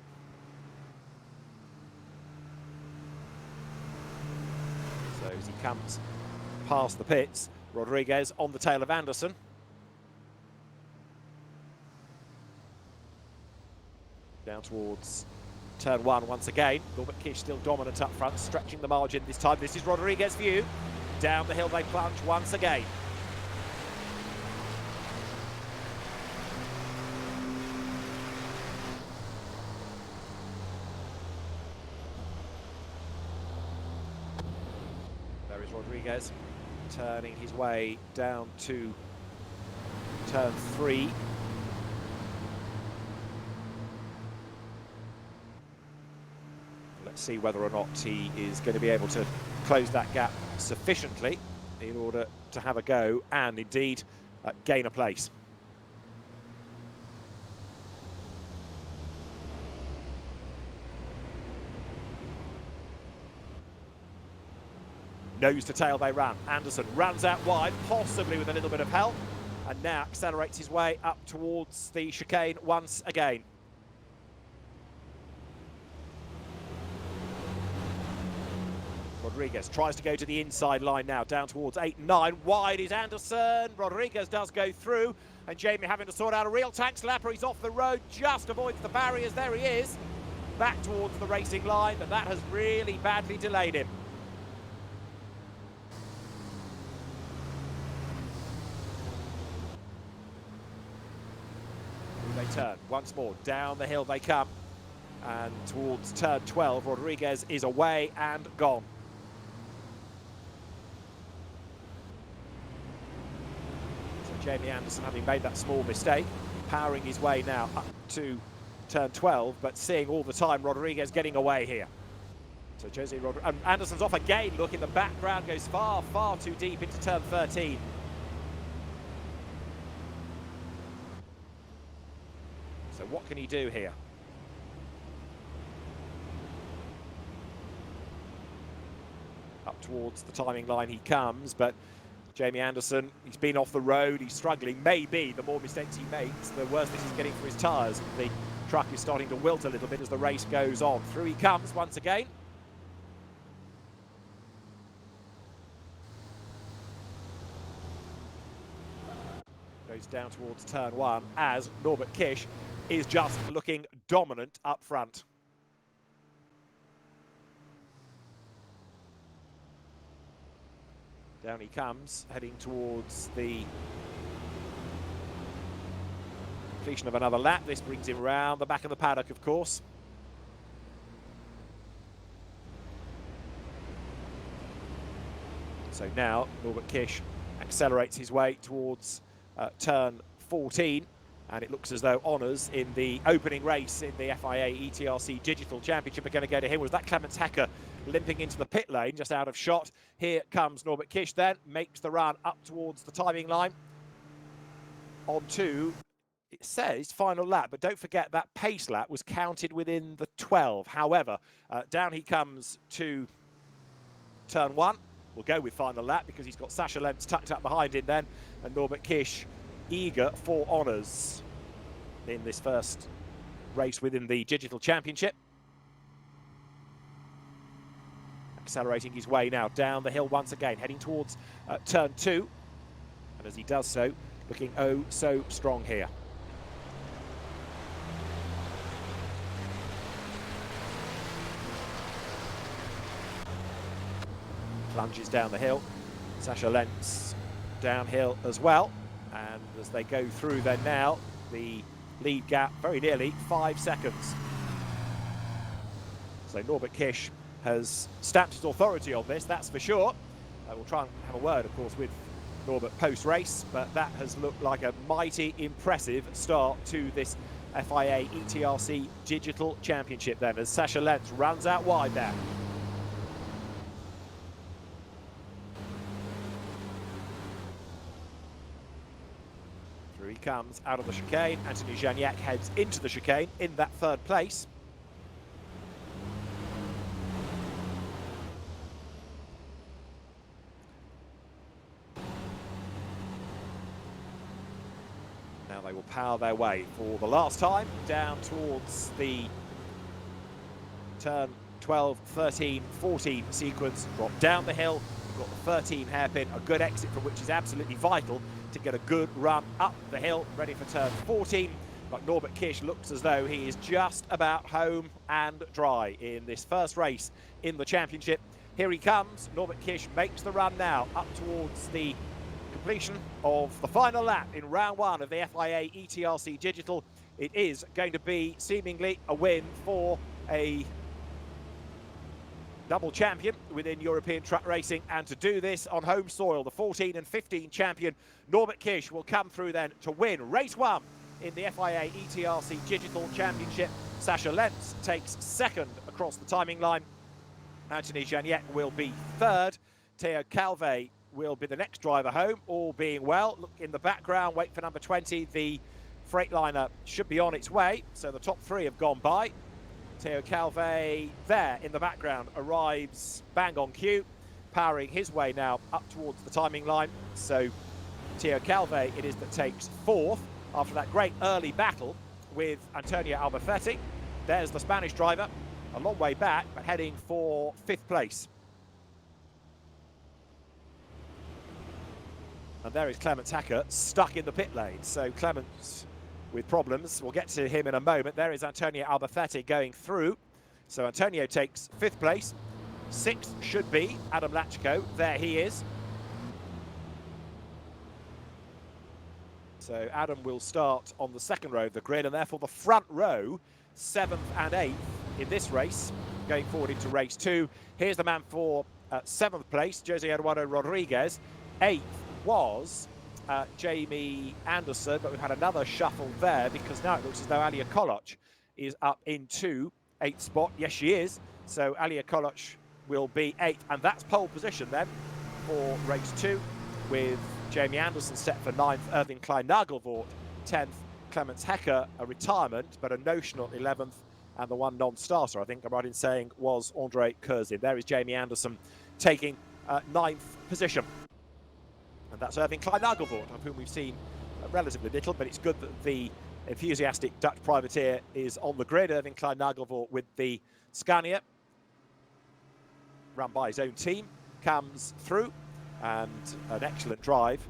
So as he comes past the pits, Rodriguez on the tail of Anderson. Down towards turn 1 once again. Norbert Kish still dominant up front, stretching the margin this time. This is Rodriguez's view. Down the hill they plunge once again. There is Rodriguez turning his way down to turn 3. Let's see whether or not he is going to be able to close that gap sufficiently in order to have a go and indeed gain a place. Nose to tail they run. Anderson runs out wide, possibly with a little bit of help, and now accelerates his way up towards the chicane once again. Rodriguez tries to go to the inside line now, down towards 8 and 9. Wide is Anderson. Rodriguez does go through, and Jamie having to sort out a real tank slapper. He's off the road, just avoids the barriers. There he is, back towards the racing line, but that has really badly delayed him. They turn once more, down the hill they come, and towards turn 12 Rodriguez is away and gone. So Jamie Anderson, having made that small mistake, powering his way now up to turn 12, but seeing all the time Rodriguez getting away here. So Anderson's off again. Look, in the background, goes far too deep into turn 13. So what can he do here? Up towards the timing line he comes, but Jamie Anderson, he's been off the road, he's struggling. Maybe the more mistakes he makes, the worse this is getting for his tyres. The truck is starting to wilt a little bit as the race goes on. Through he comes once again. Goes down towards turn 1 as Norbert Kish is just looking dominant up front. Down he comes, heading towards the completion of another lap. This brings him round the back of the paddock, of course. So now Norbert Kish accelerates his way towards turn 14. And it looks as though honours in the opening race in the FIA ETRC Digital Championship are going to go to him. Was that Clemens Hecker limping into the pit lane, just out of shot? Here comes Norbert Kish then, makes the run up towards the timing line. On to, it says, final lap, but don't forget that pace lap was counted within the 12. However, down he comes to turn 1. We'll go with final lap because he's got Sasha Lentz tucked up behind him then, and Norbert Kish eager for honours in this first race within the Digital Championship. Accelerating his way now down the hill once again, heading towards turn 2. And as he does so, looking oh so strong here. Plunges down the hill. Sasha Lentz downhill as well. And as they go through then now, the lead gap very nearly 5 seconds. So Norbert Kish has stamped his authority on this, that's for sure. We'll try and have a word, of course, with Norbert post-race, but that has looked like a mighty impressive start to this FIA ETRC Digital Championship then, as Sasha Lentz runs out wide there. Through he comes out of the chicane. Anthony Janiak heads into the chicane in that 3rd place. Now they will power their way for the last time down towards the turn 12, 13, 14 sequence. Drop down the hill. We've got the 13 hairpin, a good exit from which is absolutely vital to get a good run up the hill, ready for turn 14. But Norbert Kish looks as though he is just about home and dry in this first race in the championship. Here he comes. Norbert Kish makes the run now up towards the completion of the final lap in round 1 of the FIA ETRC Digital. It is going to be seemingly a win for a double champion within European truck racing, and to do this on home soil, the 14 and 15 champion Norbert Kish will come through then to win race 1 in the FIA ETRC Digital Championship. Sasha Lentz takes 2nd across the timing line. Anthony Janiak will be 3rd. Theo Calve will be the next driver home, all being well. Look in the background, wait for number 20. The Freightliner should be on its way, so the top 3 have gone by. Theo Calve there in the background arrives bang on cue, powering his way now up towards the timing line. So Theo Calve it is that takes 4th after that great early battle with Antonio Albafetti. There's the Spanish driver, a long way back, but heading for 5th place. And there is Clemens Hecker stuck in the pit lane. So Clemens with problems. We'll get to him in a moment. There is Antonio Albafetti going through. So Antonio takes 5th place. 6th should be Adam Lachko. There he is. So Adam will start on the 2nd row of the grid, and therefore the front row, 7th and 8th in this race, going forward into race 2. Here's the man for 7th place, Jose Eduardo Rodriguez. 8th was Jamie Anderson, but we've had another shuffle there because now it looks as though Alia Koloc is up into 8th spot. Yes, she is. So Alia Koloc will be 8th, and that's pole position then for race 2, with Jamie Anderson set for 9th, Irving Klein-Nagelvort 10th, Clemens Hecker a retirement, but a notional 11th, and the one non-starter, I think I'm right in saying, was Andre Kurzin. There is Jamie Anderson taking 9th position. And that's Irving Klein-Nagelvort, of whom we've seen relatively little, but it's good that the enthusiastic Dutch privateer is on the grid. Irving Klein-Nagelvort with the Scania, run by his own team, comes through, and an excellent drive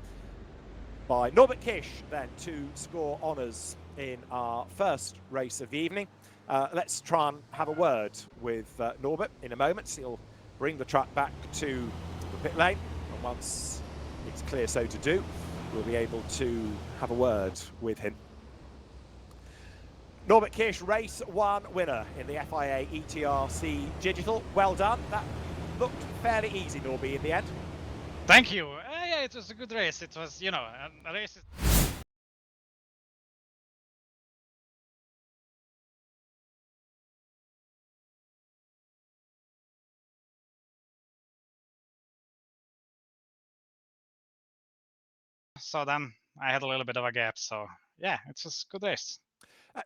by Norbert Kish then to score honours in our first race of the evening. Let's try and have a word with Norbert in a moment. He'll bring the truck back to the pit lane, and once it's clear so to do, we'll be able to have a word with him. Norbert Kish, race 1 winner in the FIA ETRC Digital. Well done. That looked fairly easy, Norby, in the end. Thank you. Yeah, it was a good race. It was, a race. So then I had a little bit of a gap. So yeah, it's just a good race.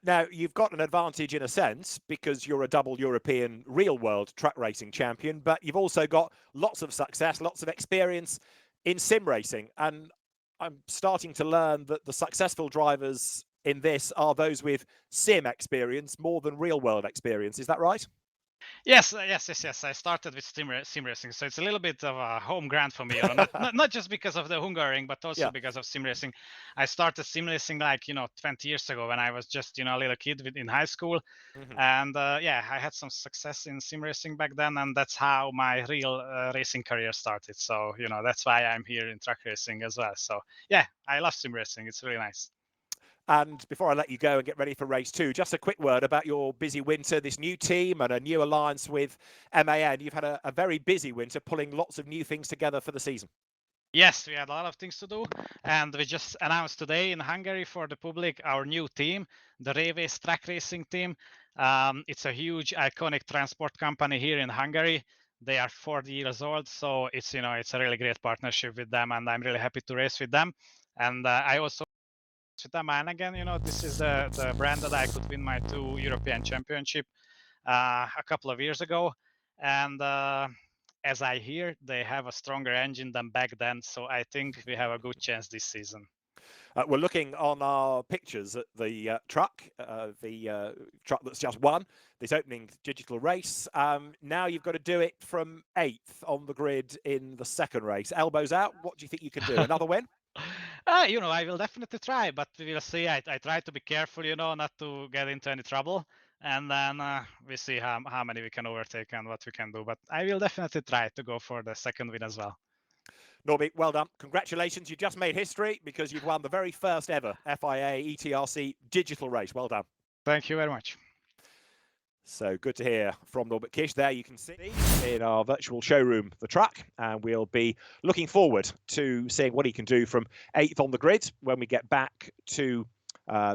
Now, you've got an advantage in a sense because you're a double European real world track racing champion, but you've also got lots of success, lots of experience in sim racing. And I'm starting to learn that the successful drivers in this are those with sim experience more than real world experience. Is that right? Yes. I started with sim racing, so it's a little bit of a home ground for me. Not just because of the Hungaroring, but also because of sim racing. I started sim racing 20 years ago when I was just a little kid in high school, and I had some success in sim racing back then, and that's how my real racing career started. So that's why I'm here in track racing as well. So yeah, I love sim racing. It's really nice. And before I let you go and get ready for race 2, just a quick word about your busy winter, this new team and a new alliance with MAN. You've had a very busy winter, pulling lots of new things together for the season. Yes, we had a lot of things to do, and we just announced today in Hungary for the public our new team, the Reves track racing team. It's a huge, iconic transport company here in Hungary. They are 40 years old, so it's it's a really great partnership with them, and I'm really happy to race with them. And I also with them, and again, this is the brand that I could win my 2 European Championship a couple of years ago, and as I hear, they have a stronger engine than back then, so I think we have a good chance this season. We're looking on our pictures at the truck that's just won this opening digital race. Now you've got to do it from 8th on the grid in the second race. Elbows out. What do you think you can do? Another win? I will definitely try, but we will see. I try to be careful, not to get into any trouble. And then we see how many we can overtake and what we can do. But I will definitely try to go for the second win as well. Norby, well done. Congratulations. You just made history because you've won the very first ever FIA ETRC digital race. Well done. Thank you very much. So good to hear from Norbert Kish. There you can see in our virtual showroom the track, and we'll be looking forward to seeing what he can do from 8th on the grid when we get back to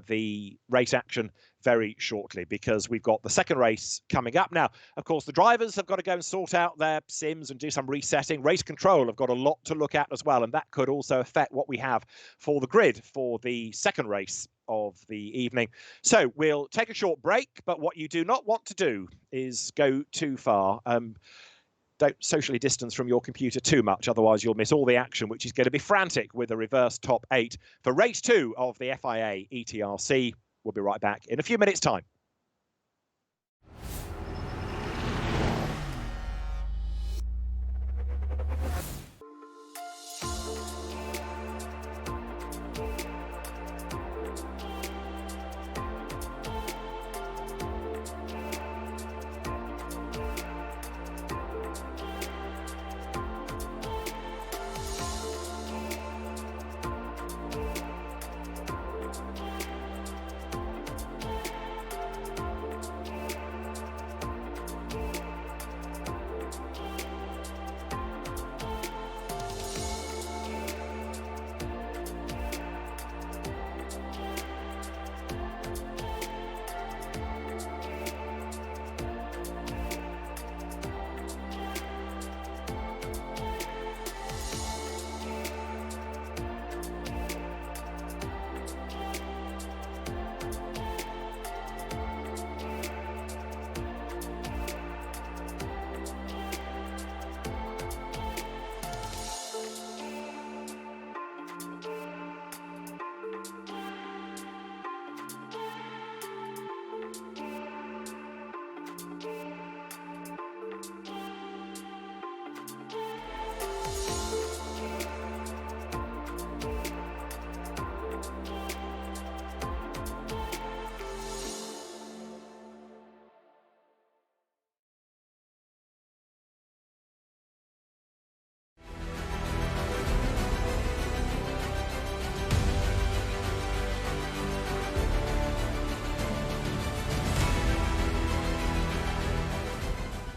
the race action very shortly, because we've got the second race coming up. Now, of course, the drivers have got to go and sort out their sims and do some resetting. Race control have got a lot to look at as well, and that could also affect what we have for the grid for the second race of the evening. So we'll take a short break, but what you do not want to do is go too far. Don't socially distance from your computer too much, otherwise you'll miss all the action, which is going to be frantic with a reverse top 8 for race 2 of the FIA ETRC. We'll be right back in a few minutes' time.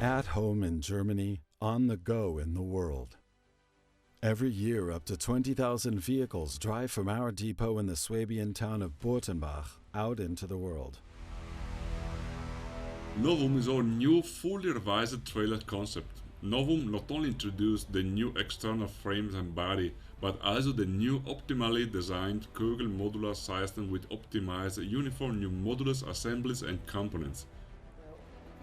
At home in Germany, on the go in the world. Every year, up to 20,000 vehicles drive from our depot in the Swabian town of Burtenbach out into the world. Novum is our new fully revised trailer concept. Novum not only introduced the new external frames and body, but also the new optimally designed Kugel modular system with optimized uniform new modulus assemblies and components.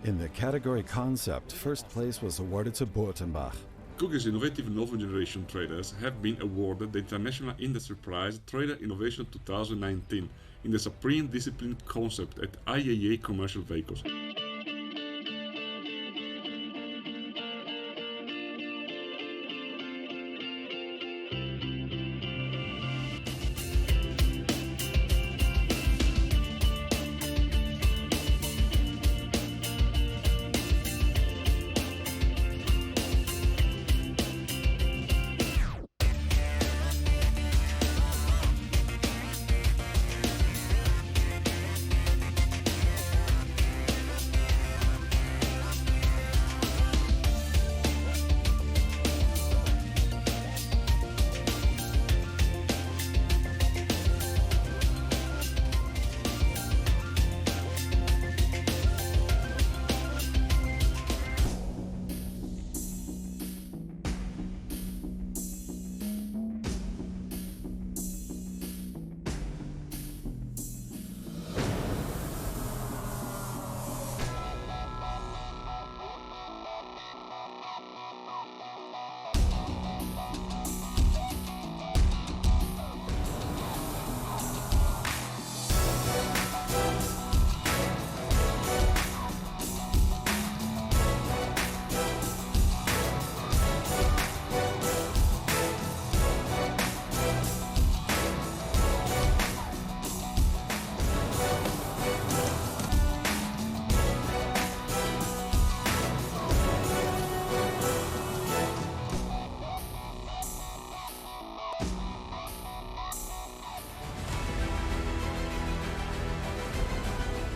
In the category concept, first place was awarded to Burtenbach. Kugel's innovative novel generation traders have been awarded the International Industry Prize Trader Innovation 2019 in the Supreme Discipline Concept at IAA Commercial Vehicles.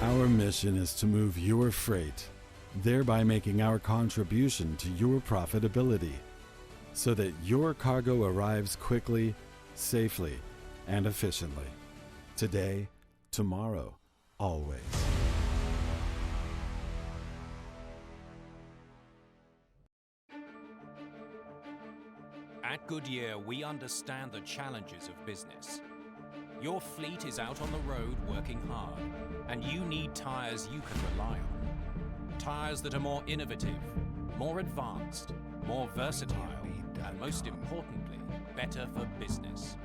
Our mission is to move your freight, thereby making our contribution to your profitability, so that your cargo arrives quickly, safely, and efficiently. Today, tomorrow, always. At Goodyear, we understand the challenges of business. Your fleet is out on the road working hard, and you need tires you can rely on. Tires that are more innovative, more advanced, more versatile, and most importantly, better for business.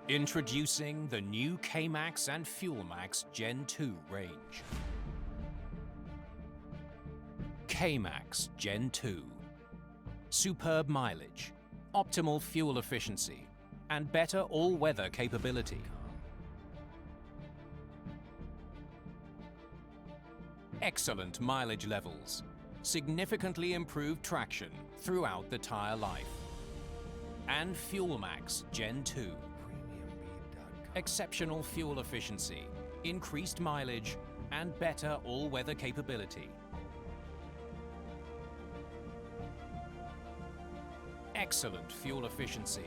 Introducing the new K-Max and FuelMax Gen 2 range. K-Max Gen 2. Superb mileage, optimal fuel efficiency, and better all-weather capability. Excellent mileage levels, significantly improved traction throughout the tire life. And FuelMax Gen 2. Exceptional fuel efficiency, increased mileage, and better all-weather capability. Excellent fuel efficiency,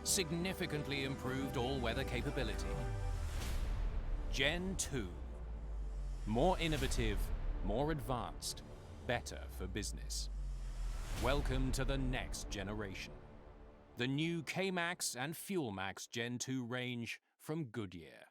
significantly improved all-weather capability. Gen 2. More innovative, more advanced, better for business. Welcome to the next generation. The new K-Max and FuelMax Gen 2 range from Goodyear.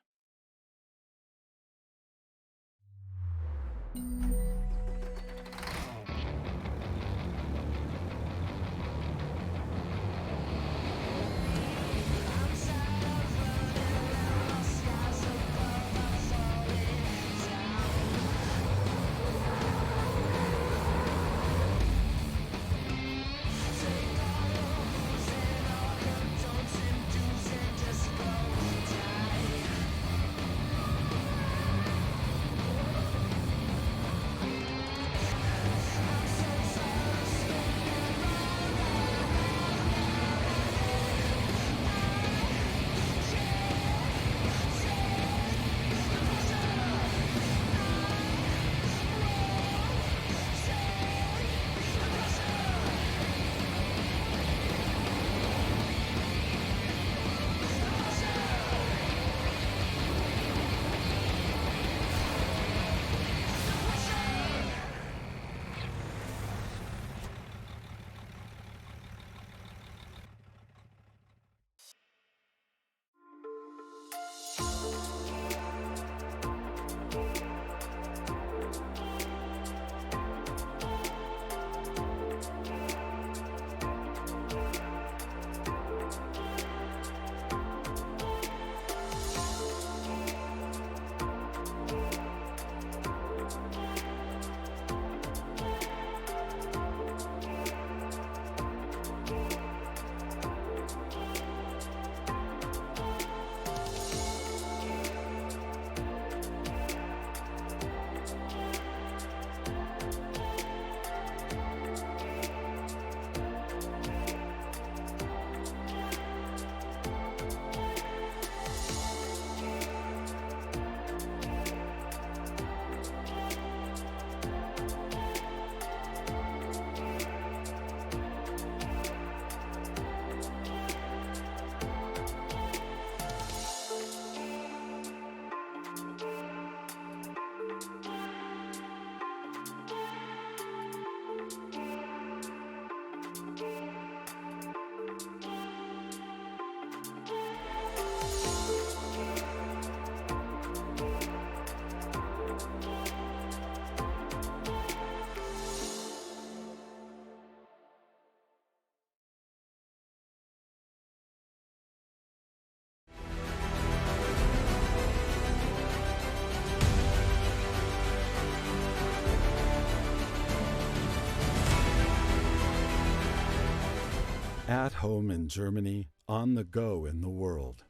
At home in Germany, on the go in the world.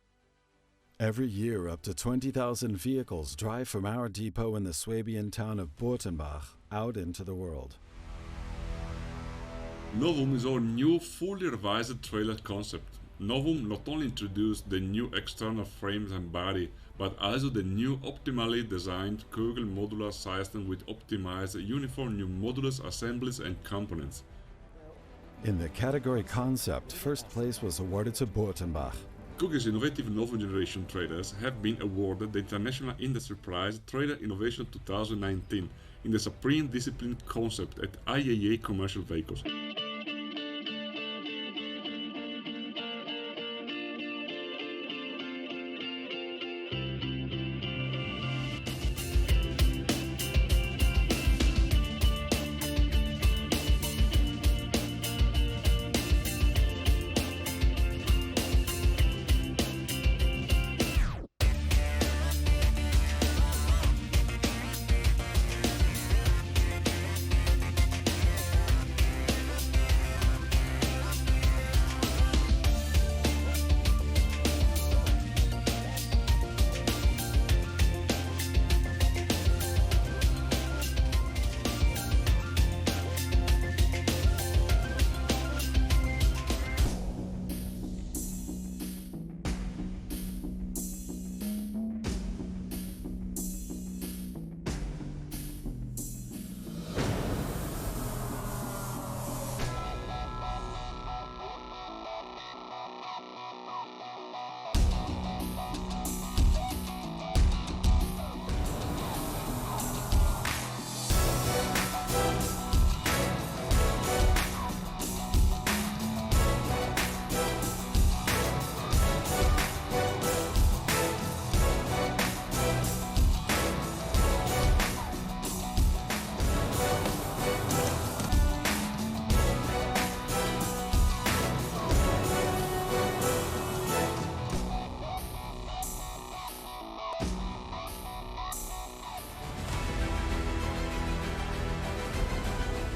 Every year, up to 20,000 vehicles drive from our depot in the Swabian town of Burtenbach out into the world. Novum is our new fully revised trailer concept. Novum not only introduced the new external frames and body, but also the new optimally designed Kugel modular system with optimized uniform new modulus assemblies and components. In the category concept, first place was awarded to Burtenbach. Kugel's innovative Novum generation trailers have been awarded the International Industry Prize Trailer Innovation 2019 in the Supreme Discipline concept at IAA Commercial Vehicles.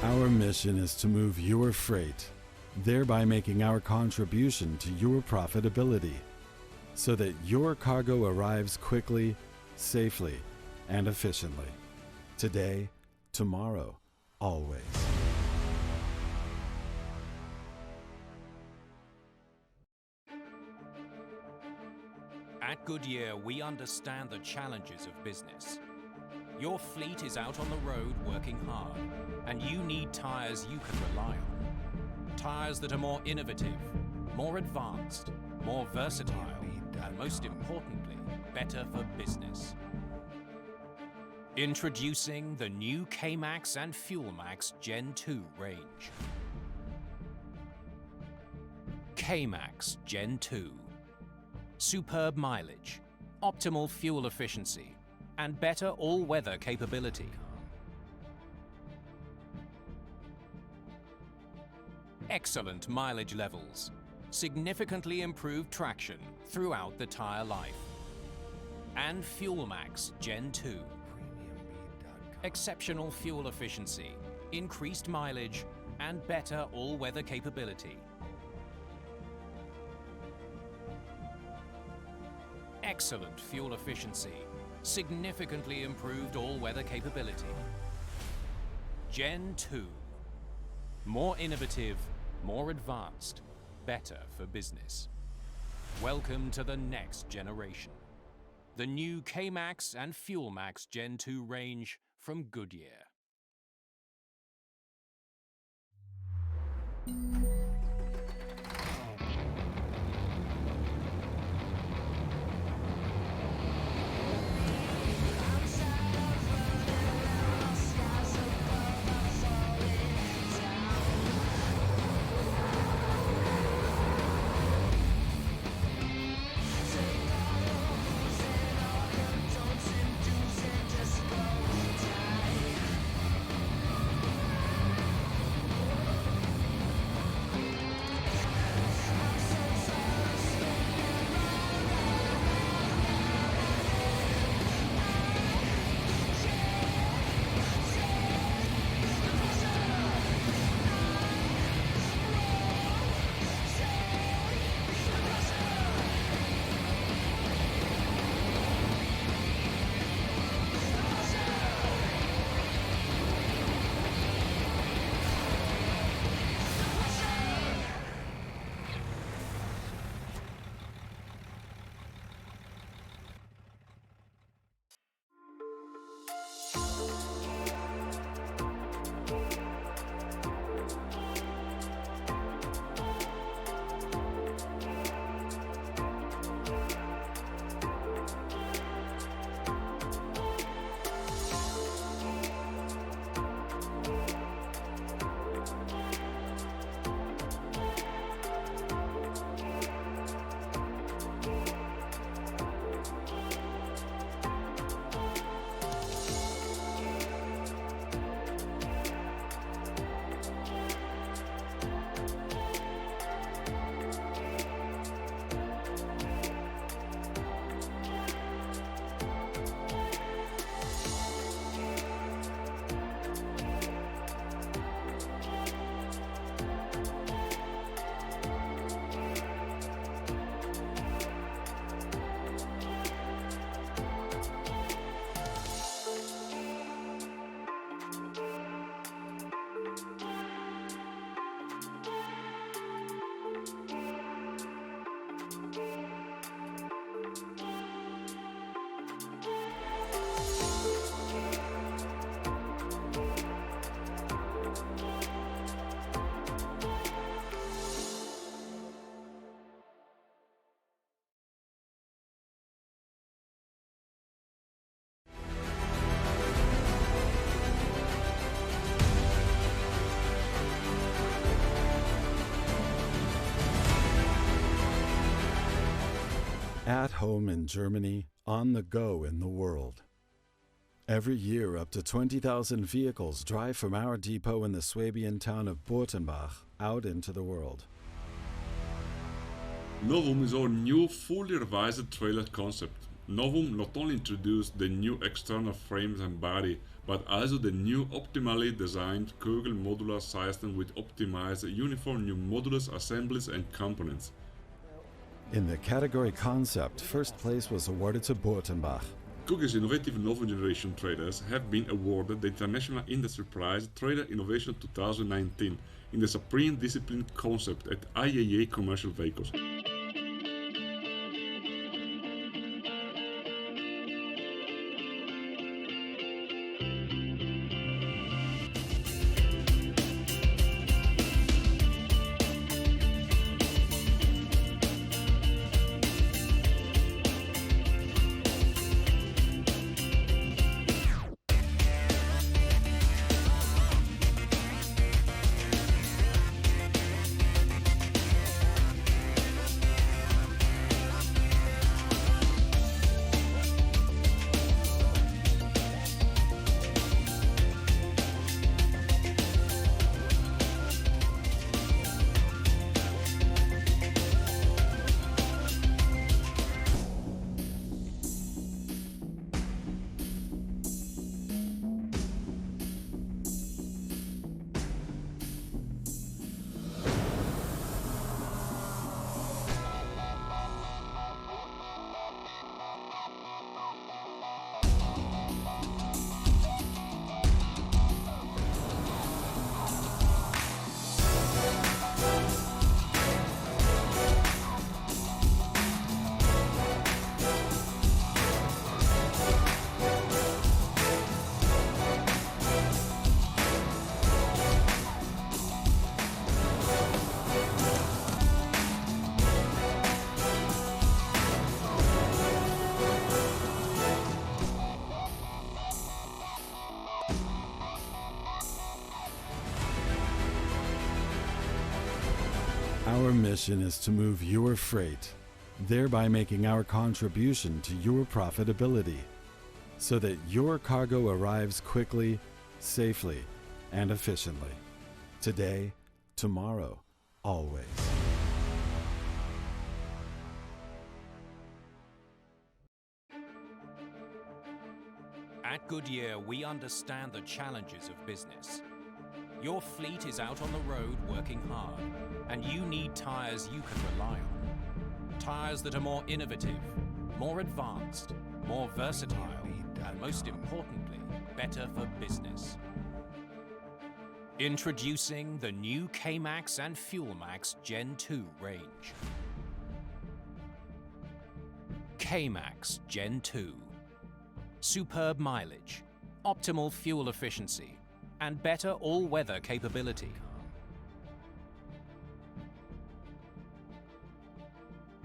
Our mission is to move your freight, thereby making our contribution to your profitability, so that your cargo arrives quickly, safely, and efficiently. Today, tomorrow, always. At Goodyear, we understand the challenges of business. Your fleet is out on the road working hard, and you need tires you can rely on. Tires that are more innovative, more advanced, more versatile, and most importantly, better for business. Introducing the new K-Max and FuelMax Gen 2 range. K-Max Gen 2. Superb mileage, optimal fuel efficiency, and better all-weather capability. Excellent mileage levels, significantly improved traction throughout the tire life. And FuelMax Gen 2. Exceptional fuel efficiency, increased mileage, and better all-weather capability. Excellent fuel efficiency, significantly improved all-weather capability. Gen 2. More innovative, more advanced, better for business. Welcome to the next generation. The new K-Max and FuelMax Gen 2 range from Goodyear. At home in Germany, on the go in the world. Every year, up to 20,000 vehicles drive from our depot in the Swabian town of Burtenbach out into the world. Novum is our new fully revised trailer concept. Novum not only introduced the new external frames and body, but also the new optimally designed Kugel modular system with optimized uniform new modulus assemblies and components. In the category concept, first place was awarded to Burtenbach. Kugel's innovative Novum generation trailers have been awarded the International Industry Prize Trailer Innovation 2019 in the Supreme Discipline Concept at IAA Commercial Vehicles. Our mission is to move your freight, thereby making our contribution to your profitability, so that your cargo arrives quickly, safely, and efficiently. Today, tomorrow, always. At Goodyear, we understand the challenges of business. Your fleet is out on the road working hard, and you need tires you can rely on. Tires that are more innovative, more advanced, more versatile, and most importantly, better for business. Introducing the new K-Max and FuelMax Gen 2 range. K-Max Gen 2. Superb mileage, optimal fuel efficiency, and better all-weather capability.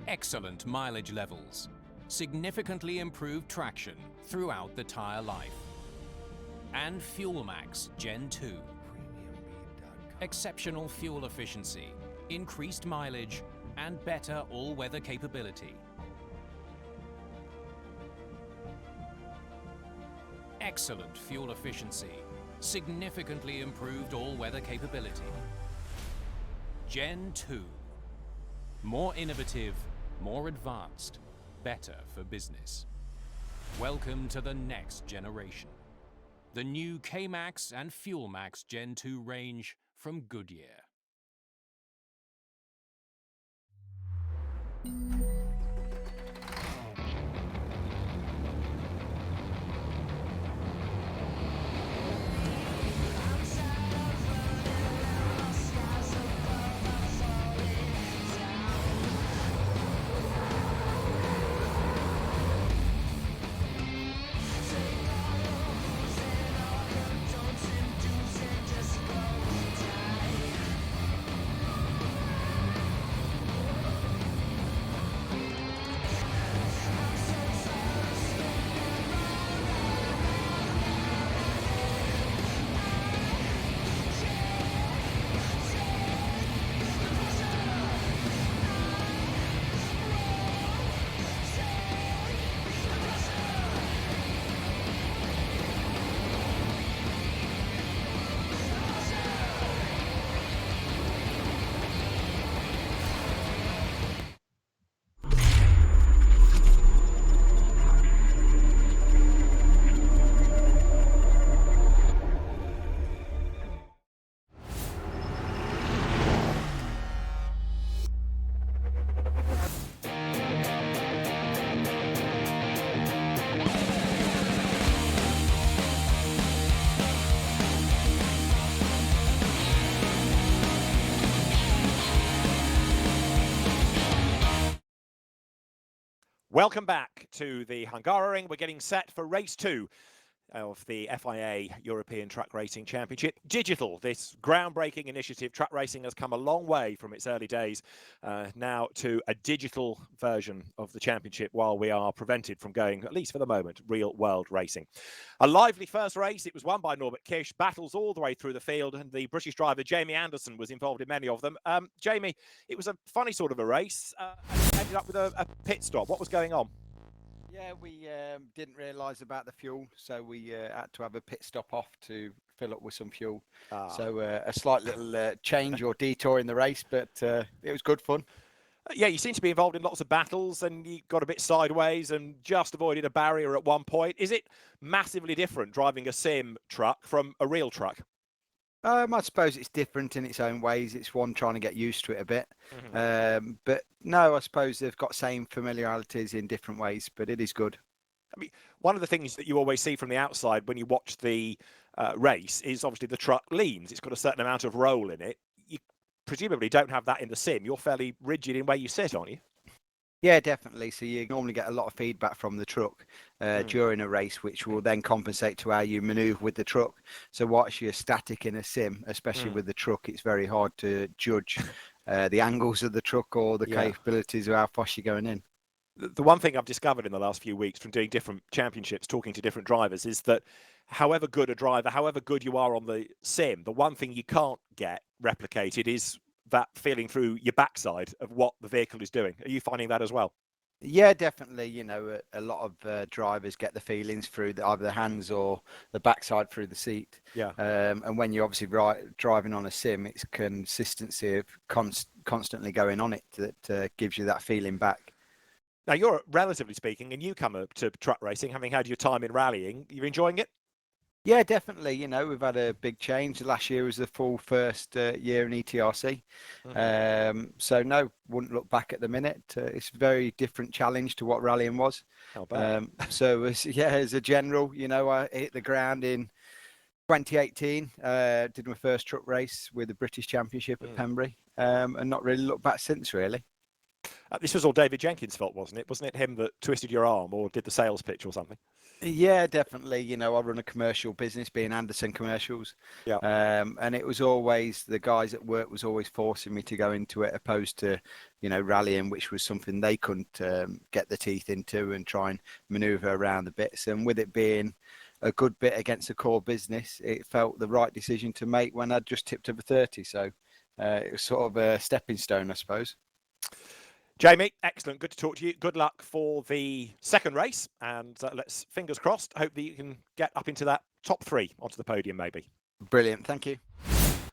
Excellent mileage levels, significantly improved traction throughout the tire life. And FuelMax Gen 2. Exceptional fuel efficiency, increased mileage, and better all-weather capability. Excellent fuel efficiency, significantly improved all-weather capability. Gen 2. More innovative, more advanced, better for business. Welcome to the next generation. The new K-Max and FuelMax Gen 2 range from Goodyear. Welcome back to the Hungaroring. We're getting set for race 2 of the FIA European Track Racing Championship. Digital, this groundbreaking initiative. Track racing has come a long way from its early days now to a digital version of the championship, while we are prevented from going, at least for the moment, real world racing. A lively first race. It was won by Norbert Kish. Battles all the way through the field, and the British driver Jamie Anderson was involved in many of them. Jamie, it was a funny sort of a race. Ended up with a pit stop. What was going on? Yeah, we didn't realise about the fuel, so we had to have a pit stop off to fill up with some fuel. So a slight little change or detour in the race, but it was good fun. Yeah, you seem to be involved in lots of battles, and you got a bit sideways and just avoided a barrier at one point. Is it massively different driving a sim truck from a real truck? I suppose it's different in its own ways. It's one trying to get used to it a bit. But no, I suppose they've got same familiarities in different ways, but it is good. I mean, one of the things that you always see from the outside when you watch the race is obviously the truck leans. It's got a certain amount of roll in it. You presumably don't have that in the sim. You're fairly rigid in where you sit, aren't you? Yeah, definitely. So you normally get a lot of feedback from the truck during a race, which will then compensate to how you manoeuvre with the truck. So whilst you're static in a sim, especially with the truck, it's very hard to judge the angles of the truck or the capabilities of how fast you're going in. The one thing I've discovered in the last few weeks from doing different championships, talking to different drivers, is that however good a driver, however good you are on the sim, the one thing you can't get replicated is that feeling through your backside of what the vehicle is doing. Are you finding that as well? Yeah, definitely. You know, a lot of drivers get the feelings through either the hands or the backside through the seat. Yeah. And when you're obviously driving on a sim, it's consistency of constantly going on it that gives you that feeling back. Now, you're, relatively speaking, a newcomer to truck racing, having had your time in rallying. You're enjoying it? Yeah, definitely. You know, we've had a big change. Last year was the full first year in ETRC. So no, wouldn't look back at the minute. It's a very different challenge to what rallying was. So as a general, you know, I hit the ground in 2018, did my first truck race with the British Championship at Pembrey, and not really looked back since, really. This was all David Jenkins' fault, wasn't it? Wasn't it him that twisted your arm or did the sales pitch or something? Yeah, definitely. You know, I run a commercial business, being Anderson Commercials. Yeah. And it was always, the guys at work was always forcing me to go into it, opposed to, you know, rallying, which was something they couldn't get the teeth into and try and maneuver around the bits. And with it being a good bit against the core business, it felt the right decision to make when I'd just tipped over 30. So it was sort of a stepping stone, I suppose. Jamie, excellent. Good to talk to you. Good luck for the second race. And let's, fingers crossed, hope that you can get up into that top 3 onto the podium, maybe. Brilliant. Thank you.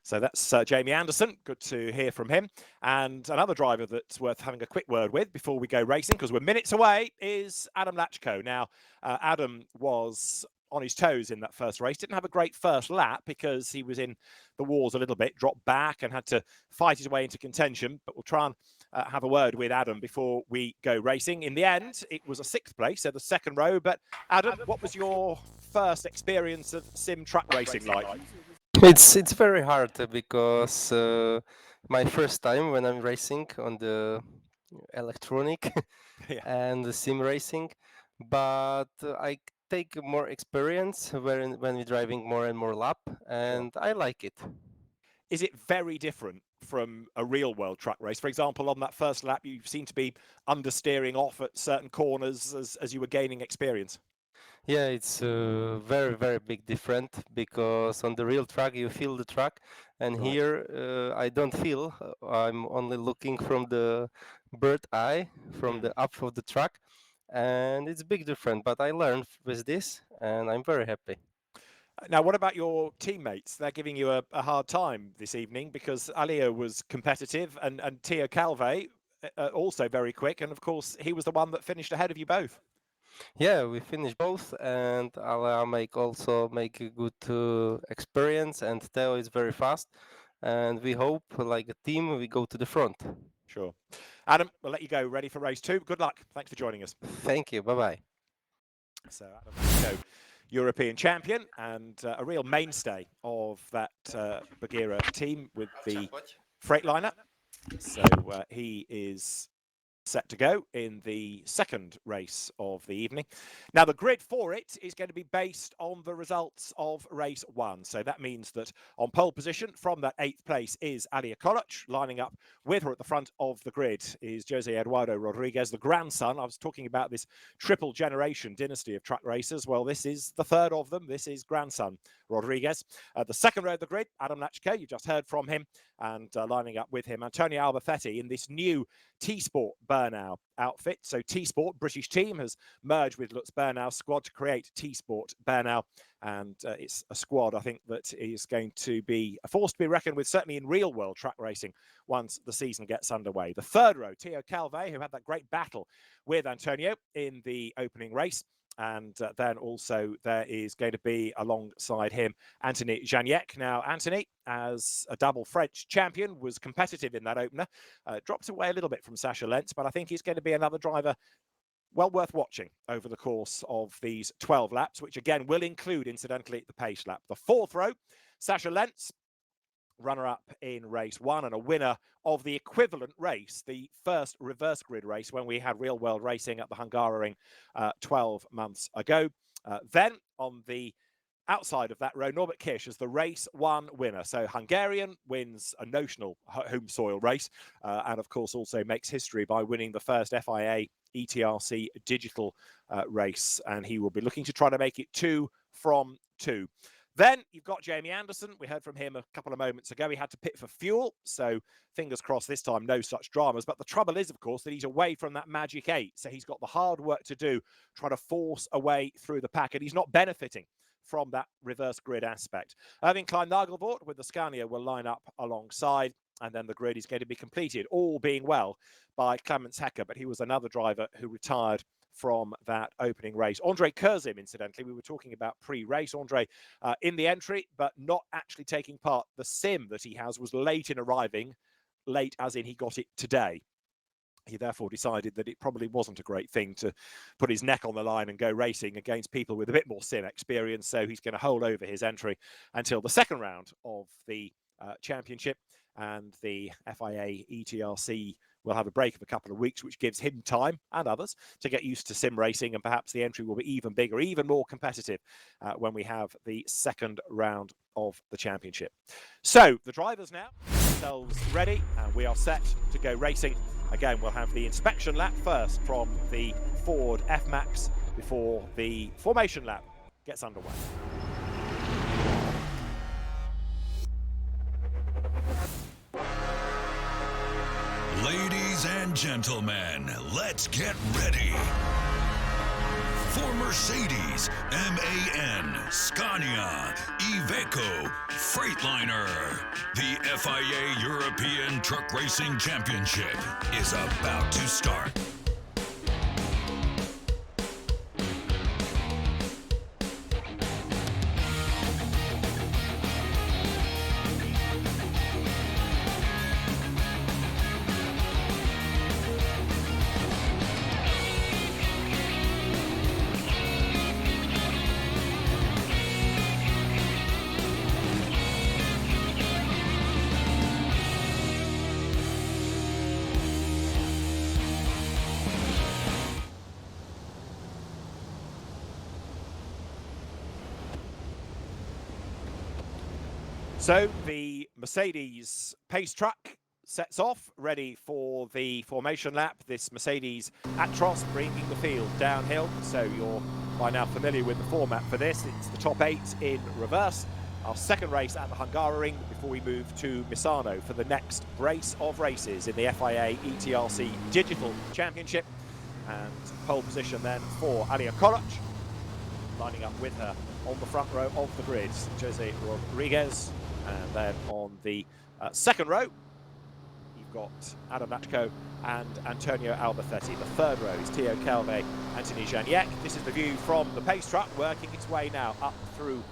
So that's Jamie Anderson. Good to hear from him. And another driver that's worth having a quick word with before we go racing, because we're minutes away, is Adam Lachko. Now, Adam was on his toes in that first race. Didn't have a great first lap because he was in the wars a little bit, dropped back and had to fight his way into contention. But we'll try and have a word with Adam before we go racing. In the end, it was a 6th place, so the second row. But Adam, what was your first experience of sim truck racing like? It's very hard because my first time when I'm racing on the electronic and the sim racing, but I take more experience when we're driving more and more lap, and I like it. Is it very different from a real world truck race? For example, on that first lap, you seem to be understeering off at certain corners as you were gaining experience. Yeah, it's very, very big different, because on the real track you feel the track, and here I don't feel. I'm only looking from the bird eye, from the up of the track, and it's big different. But I learned with this, and I'm very happy. Now, what about your teammates? They're giving you a hard time this evening because Alia was competitive and Tia Calve also very quick. And of course, he was the one that finished ahead of you both. Yeah, we finished both, and Alia also make a good experience, and Theo is very fast. And we hope, like a team, we go to the front. Sure. Adam, we'll let you go. Ready for race 2. Good luck. Thanks for joining us. Thank you. Bye-bye. So Adam Lachko, European champion and a real mainstay of that Bagheera team with the Freightliner. So he is set to go in the second race of the evening. Now, the grid for it is going to be based on the results of race 1. So that means that on pole position from that 8th place is Alia Koloc. Lining up with her at the front of the grid is Jose Eduardo Rodriguez, the grandson. I was talking about this triple generation dynasty of track racers. Well, this is the third of them. This is grandson Rodriguez. The second row of the grid, Adam Lachke, you just heard from him, and lining up with him, Antonio Albafetti in this new T-Sport Bernau outfit. So T-Sport, British team, has merged with Lutz Bernau's squad to create T-Sport Bernau. And it's a squad, I think, that is going to be a force to be reckoned with, certainly in real-world track racing, once the season gets underway. The third row, Theo Calvé, who had that great battle with Antonio in the opening race. And then also there is going to be alongside him Anthony Janiek. Now, Anthony, as a double French champion, was competitive in that opener. Dropped away a little bit from Sacha Lentz, but I think he's going to be another driver well worth watching over the course of these 12 laps, which again will include, incidentally, the pace lap. The fourth row, Sacha Lentz, runner-up in race 1 and a winner of the equivalent race, the first reverse grid race when we had real-world racing at the Hungaroring 12 months ago. Then on the outside of that row, Norbert Kish is the race 1 winner. So Hungarian wins a notional home soil race and of course also makes history by winning the first FIA ETRC digital race, and he will be looking to try to make it 2 from 2. Then you've got Jamie Anderson. We heard from him a couple of moments ago. He had to pit for fuel, so fingers crossed this time, no such dramas. But the trouble is, of course, that he's away from that magic 8. So he's got the hard work to do, trying to force a way through the pack, and he's not benefiting from that reverse grid aspect. Irving Klein-Nagelvoort with the Scania will line up alongside, and then the grid is going to be completed, all being well, by Clemens Hecker, but he was another driver who retired from that opening race. Andre Kurzim, incidentally, we were talking about pre-race. Andre in the entry, but not actually taking part. The sim that he has was late in arriving, late as in he got it today. He therefore decided that it probably wasn't a great thing to put his neck on the line and go racing against people with a bit more sim experience. So he's going to hold over his entry until the second round of the championship, and the FIA ETRC will have a break of a couple of weeks, which gives him time and others to get used to sim racing, and perhaps the entry will be even bigger, even more competitive when we have the second round of the championship. So the drivers now themselves ready, and we are set to go racing. Again, we'll have the inspection lap first from the Ford F-Max before the formation lap gets underway. Ladies and gentlemen, let's get ready. For Mercedes, MAN, Scania, Iveco, Freightliner, the FIA European Truck Racing Championship is about to start. So the Mercedes pace truck sets off, ready for the formation lap. This Mercedes Actros bringing the field downhill. So you're by now familiar with the format for this. It's the top 8 in reverse. Our second race at the Hungaroring before we move to Misano for the next brace of races in the FIA ETRC Digital Championship. And pole position then for Alia Koloc, lining up with her on the front row of the grid, Jose Rodriguez. And then on the second row, you've got Adam Lachke and Antonio Albafetti. The third row is Theo Calvé, Anthony Janiek. This is the view from the pace truck, working its way now up through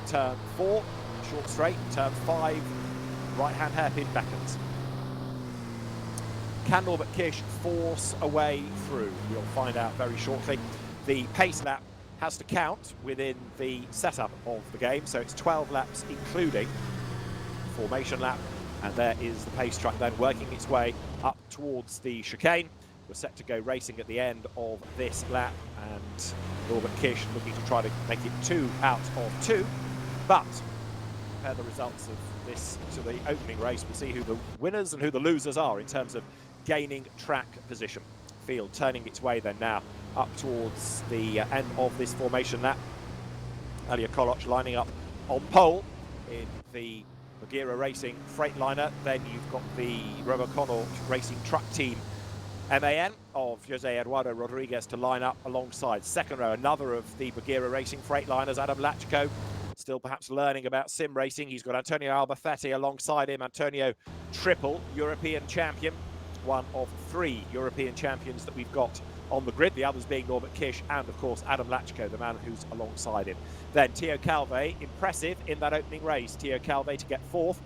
turn 4, short straight, turn 5, right-hand hairpin beckons. Can Norbert Kish force a way through? We'll find out very shortly. The pace lap has to count within the setup of the game, so it's 12 laps including formation lap, and there is the pace truck then working its way up towards the chicane. We're set to go racing at the end of this lap, and Norbert Kish looking to try to make it 2 out of 2. But compare the results of this to the opening race. We'll see who the winners and who the losers are in terms of gaining track position. Field turning its way then now up towards the end of this formation lap. Alia Koloc lining up on pole in the Bagheera Racing Freightliner. Then you've got the RoboConnor Racing Truck Team MAN of Jose Eduardo Rodriguez to line up alongside. Second row, another of the Bagheera Racing Freightliners, Adam Lachko, still perhaps learning about sim racing. He's got Antonio Albafetti alongside him. Antonio, triple European champion, one of 3 European champions that we've got on the grid, the others being Norbert Kish and, of course, Adam Lachko, the man who's alongside him. Then Theo Calve, impressive in that opening race. Theo Calve to get 4th.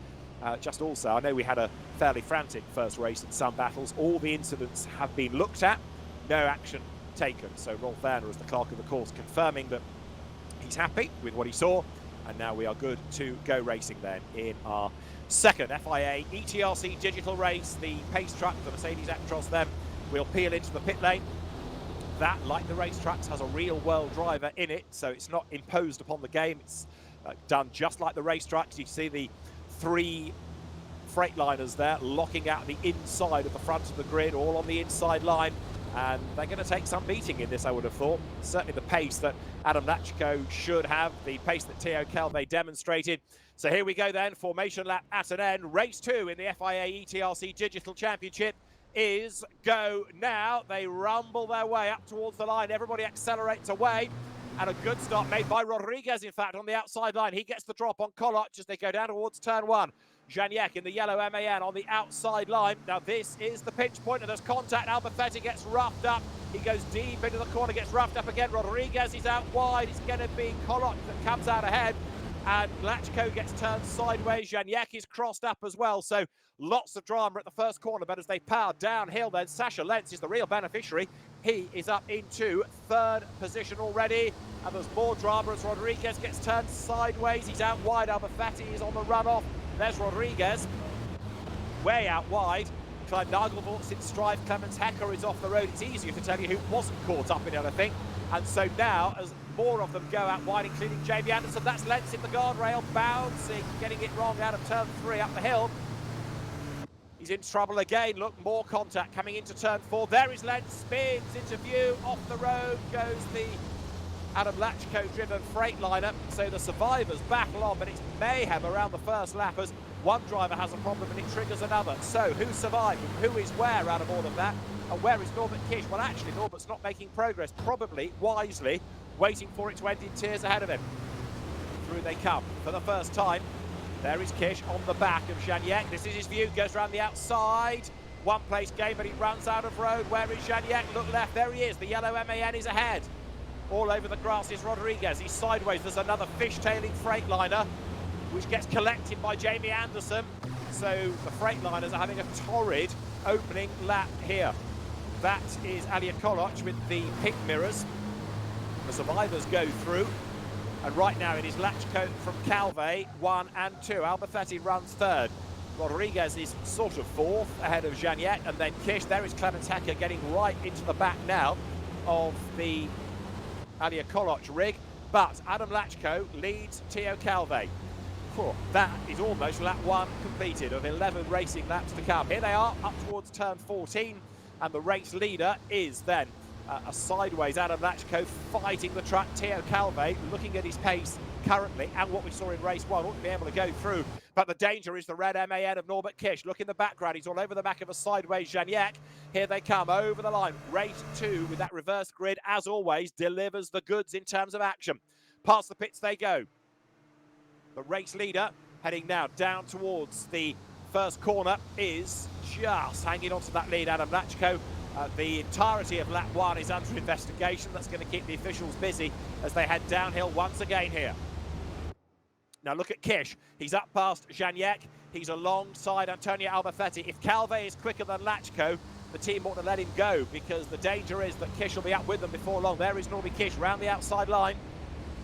Just also, I know we had a fairly frantic first race in some battles. All the incidents have been looked at, no action taken. So Rolf Werner, as the clerk of the course, confirming that he's happy with what he saw. And now we are good to go racing then in our second FIA ETRC digital race. The pace truck, the Mercedes Actros, then will peel into the pit lane. That, like the racetracks, has a real-world driver in it, so it's not imposed upon the game. It's done just like the racetracks. You see the 3 Freightliners there locking out the inside of the front of the grid, all on the inside line, and they're going to take some beating in this, I would have thought. Certainly the pace that Adam Lachko should have, the pace that Theo Calve demonstrated. So here we go then, formation lap at an end. Race 2 in the FIA ETRC Digital Championship is go now. They rumble their way up towards the line. Everybody accelerates away. And a good start made by Rodriguez, in fact, on the outside line. He gets the drop on Koloc as they go down towards turn 1. Janiek in the yellow MAN on the outside line. Now this is the pinch point, and there's contact. Albafetti gets roughed up. He goes deep into the corner, gets roughed up again. Rodriguez is out wide. It's going to be Koloc that comes out ahead. And Lachko gets turned sideways. Janiek is crossed up as well. So lots of drama at the first corner, but as they power downhill, then Sasha Lentz is the real beneficiary. He is up into 3rd position already, and there's more drama as Rodriguez gets turned sideways. He's out wide. Albafetti is on the runoff. There's Rodriguez, way out wide. Clive Nagelvort's in strife. Clemens Hecker is off the road. It's easier to tell you who wasn't caught up in it, I think. And so now, as more of them go out wide, including Jamie Anderson, that's Lentz in the guardrail, bouncing, getting it wrong out of turn 3 up the hill. He's in trouble again. Look, more contact coming into turn 4. There is Lentz, spins into view. Off the road goes the Adam Lachko-driven Freightliner. So the survivors battle on, but it's mayhem around the first lap as one driver has a problem and it triggers another. So who survived? Who is where out of all of that? And where is Norbert Kish? Well, actually, Norbert's not making progress. Probably, wisely, waiting for it to end in tears ahead of him. Through they come for the first time. There is Kish on the back of Janiek. This is his view, goes around the outside. One place game, but he runs out of road. Where is Janiek? Look left, there he is. The yellow MAN is ahead. All over the grass is Rodriguez. He's sideways. There's another fishtailing Freightliner, which gets collected by Jamie Anderson. So the Freightliners are having a torrid opening lap here. That is Alia Koloc with the pink mirrors. The survivors go through. And right now it is Lachko from Calve, 1 and 2. Albafetti runs 3rd. Rodriguez is sort of 4th ahead of Janiek, and then Kish. There is Clemens Hecker getting right into the back now of the Alia Koloc rig. But Adam Lachko leads Theo Calve. That is almost lap 1 completed of 11 racing laps to come. Here they are up towards turn 14, and the race leader is then a sideways Adam Lachko fighting the truck. Theo Calve looking at his pace currently and what we saw in race 1, ought to be able to go through. But the danger is the red MAN of Norbert Kish. Look in the background, he's all over the back of a sideways Janiek. Here they come over the line. Race 2 with that reverse grid, as always, delivers the goods in terms of action. Past the pits they go. The race leader heading now down towards the first corner is just hanging on to that lead, Adam Lachko. The entirety of lap 1 is under investigation. That's going to keep the officials busy as they head downhill once again here. Now look at Kish. He's up past Janiek. He's alongside Antonio Albafetti. If Calve is quicker than Lachko, the team ought to let him go, because the danger is that Kish will be up with them before long. There is Norby Kish round the outside line.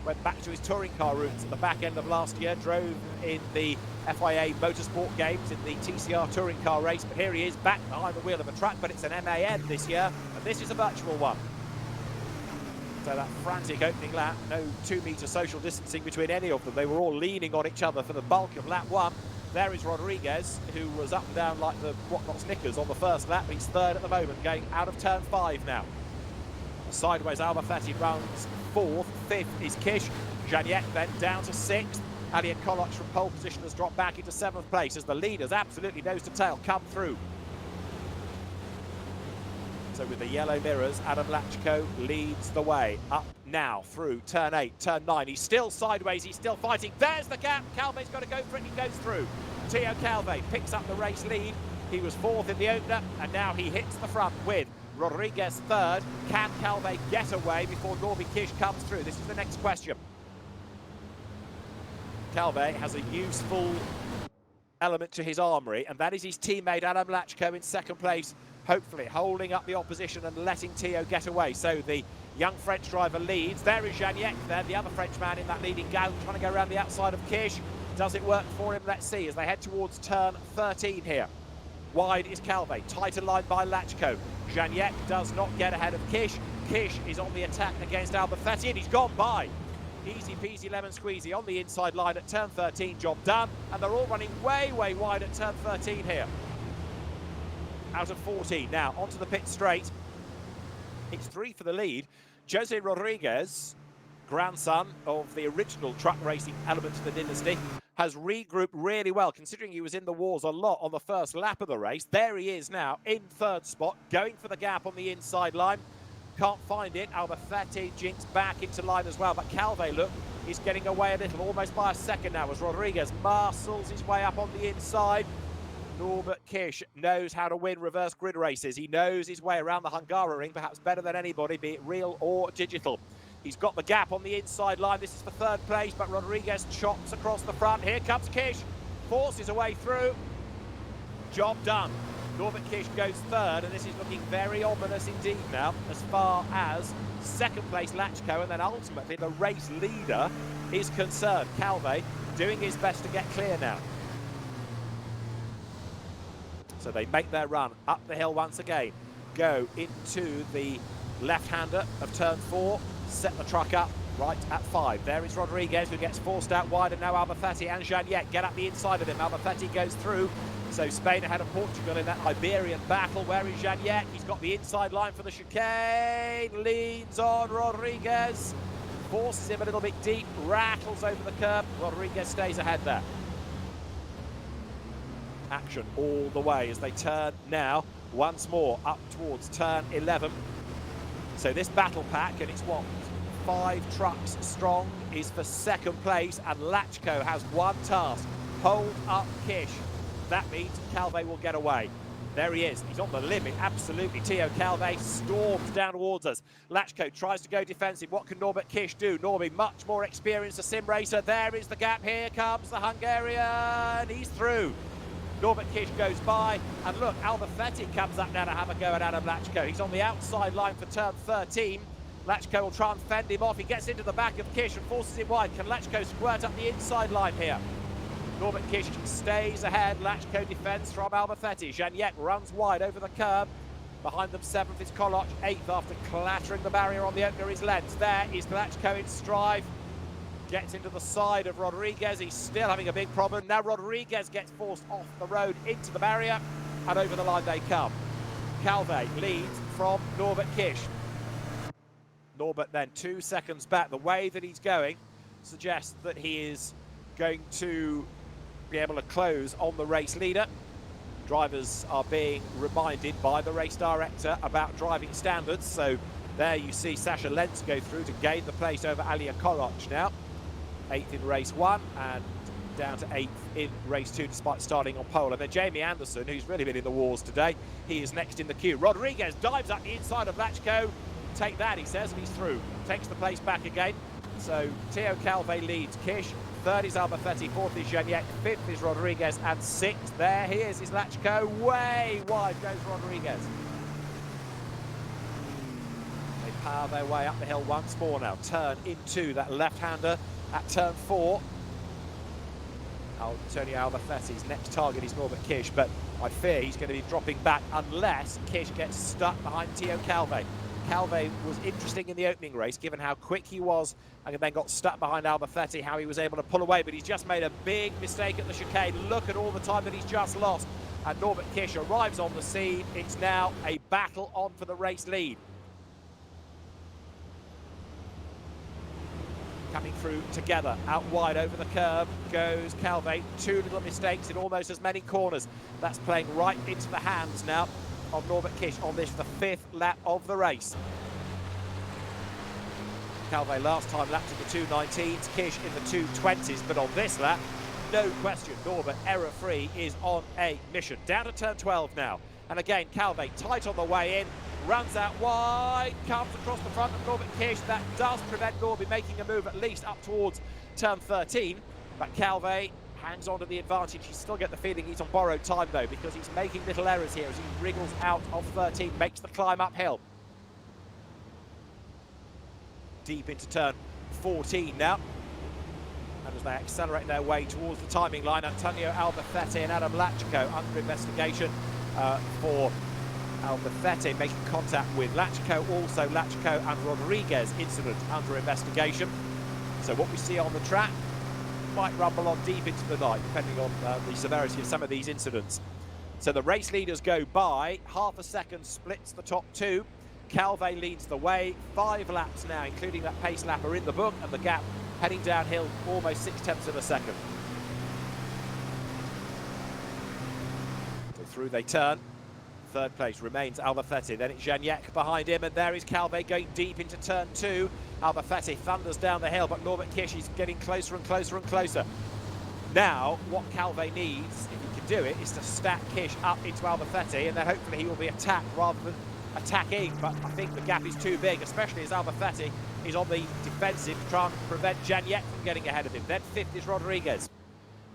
went back to his touring car roots at the back end of last year, drove in the FIA Motorsport Games in the TCR touring car race, but here he is back behind the wheel of a truck, but it's an MAN this year, and this is a virtual one. So that frantic opening lap, no 2-metre social distancing between any of them. They were all leaning on each other for the bulk of lap 1. There is Rodriguez, who was up and down like the whatnot Snickers on the first lap. He's third at the moment, going out of turn 5 now. Sideways, Albafetti runs 4th. 5th is Kish. Janiek then down to 6th. Alian Koloc from pole position has dropped back into 7th place as the leaders absolutely nose to tail come through. So with the yellow mirrors, Adam Lachko leads the way. Up now through turn 8, turn 9. He's still sideways, he's still fighting. There's the gap. Calve's got to go for it, he goes through. Theo Calve picks up the race lead. He was 4th in the opener, and now he hits the front with Rodriguez 3rd. Can Calve get away before Norby Kish comes through? This is the next question. Calve has a useful element to his armoury, and that is his teammate Adam Lachko in 2nd place, hopefully holding up the opposition and letting Theo get away. So the young French driver leads. There is Janiek there, the other Frenchman in that leading gallop, trying to go around the outside of Kish. Does it work for him? Let's see as they head towards turn 13 here. Wide is Calve, tighter line by Lachko. Janiek does not get ahead of Kish. Kish is on the attack against Albafetti, and he's gone by. Easy peasy lemon squeezy on the inside line at turn 13, job done. And they're all running way, way wide at turn 13 here. Out of 14. Now, onto the pit straight. It's 3 for the lead. Jose Rodriguez, grandson of the original truck racing element of the dynasty, has regrouped really well, considering he was in the wars a lot on the first lap of the race. There he is now, in 3rd spot, going for the gap on the inside line. Can't find it. Albafetti jinks back into line as well, but Calve, look, is getting away a little, almost by a second now, as Rodriguez muscles his way up on the inside. Norbert Kish knows how to win reverse grid races. He knows his way around the Hungaroring, perhaps better than anybody, be it real or digital. He's got the gap on the inside line. This is for 3rd place, but Rodriguez chops across the front. Here comes Kish, forces a way through. Job done. Norbert Kish goes 3rd, and this is looking very ominous indeed now, as far as 2nd place Lachko, and then ultimately the race leader is concerned. Calve doing his best to get clear now. So they make their run up the hill once again, go into the left-hander of turn 4, set the truck up right at 5. There is Rodriguez, who gets forced out wide, and now Albafetti and Janiek get up the inside of him. Albafetti goes through, so Spain ahead of Portugal in that Iberian battle. Where is Janiek? He's got the inside line for the chicane, leans on Rodriguez, forces him a little bit deep, rattles over the curb. Rodriguez stays ahead there. Action all the way as they turn now once more up towards turn 11. So this battle pack, and it's what, 5 trucks strong, is for 2nd place, and Lachko has one task: hold up Kish. That means Calve will get away. There he is, he's on the limit, absolutely. Theo Calve storms down towards us. Lachko tries to go defensive. What can Norbert Kish do? Norby, much more experienced, a sim racer. There is the gap, here comes the Hungarian, he's through. Norbert Kish goes by, and look, Albafetti comes up now to have a go at Adam Lachko. He's on the outside line for turn 13. Lachko will try and fend him off. He gets into the back of Kish and forces him wide. Can Lachko squirt up the inside line here? Norbert Kish stays ahead. Lachko defends from Albafetti. Janiek runs wide over the curb. Behind them, 7th is Koloc. 8th after clattering the barrier on the opener is Lenz. There is Lachko in strive. Gets into the side of Rodriguez. He's still having a big problem. Now Rodriguez gets forced off the road into the barrier, and over the line they come. Calve leads from Norbert Kish. Norbert then 2 seconds back. The way that he's going suggests that he is going to be able to close on the race leader. Drivers are being reminded by the race director about driving standards. So there you see Sasha Lenz go through to gain the place over Alia Koloc now. 8th in race 1 and down to 8th in race 2 despite starting on pole. And then Jamie Anderson, who's really been in the wars today, he is next in the queue. Rodriguez dives up the inside of Lachko. Take that, he says, and he's through. Takes the place back again. So Theo Calve leads Kish. 3rd is Albafetti, 4th is Janiek, 5th is Rodriguez, and 6th, there he is Lachko. Way wide goes Rodriguez. They power their way up the hill once more now. Turn into that left-hander at turn 4. Antonio Albafetti's next target is Norbert Kish, but I fear he's going to be dropping back unless Kish gets stuck behind Theo Calvé. Calvé was interesting in the opening race, given how quick he was, and then got stuck behind Albafetti, how he was able to pull away, but he's just made a big mistake at the chicane. Look at all the time that he's just lost. And Norbert Kish arrives on the scene. It's now a battle on for the race lead. Coming through together, out wide over the curb goes Calvé. 2 little mistakes in almost as many corners. That's playing right into the hands now of Norbert Kish on this, the 5th lap of the race. Calvé last time lapped in the 2:19s, Kish in the 2:20s, but on this lap, no question, Norbert, error-free, is on a mission. Down to turn 12 now. And again, Calvé tight on the way in, runs out wide, comes across the front of Norbert Kish. That does prevent Norbert making a move at least up towards turn 13. But Calvé hangs on to the advantage. You still get the feeling he's on borrowed time though, because he's making little errors here as he wriggles out of 13, makes the climb uphill. Deep into turn 14 now. And as they accelerate their way towards the timing line, Antonio Albafetti and Adam Lachko under investigation for Albafetti making contact with Lachko. Also Lachko and Rodriguez incident under investigation. So what we see on the track might rumble on deep into the night, depending on the severity of some of these incidents. So the race leaders go by. Half a second splits the top 2. Calvé leads the way. 5 laps now, including that pace lapper in the book, and the gap heading downhill almost 0.6 of a second. So through they turn. 3rd place remains Albafetti, then it's Gignac behind him, and there is Calvé going deep into turn 2. Albafetti thunders down the hill, but Norbert Kish is getting closer and closer and closer. Now, what Calvé needs, if he can do it, is to stack Kish up into Albafetti, and then hopefully he will be attacked rather than attacking. But I think the gap is too big, especially as Albafetti is on the defensive to try and prevent Gignac from getting ahead of him. Then 5th is Rodriguez.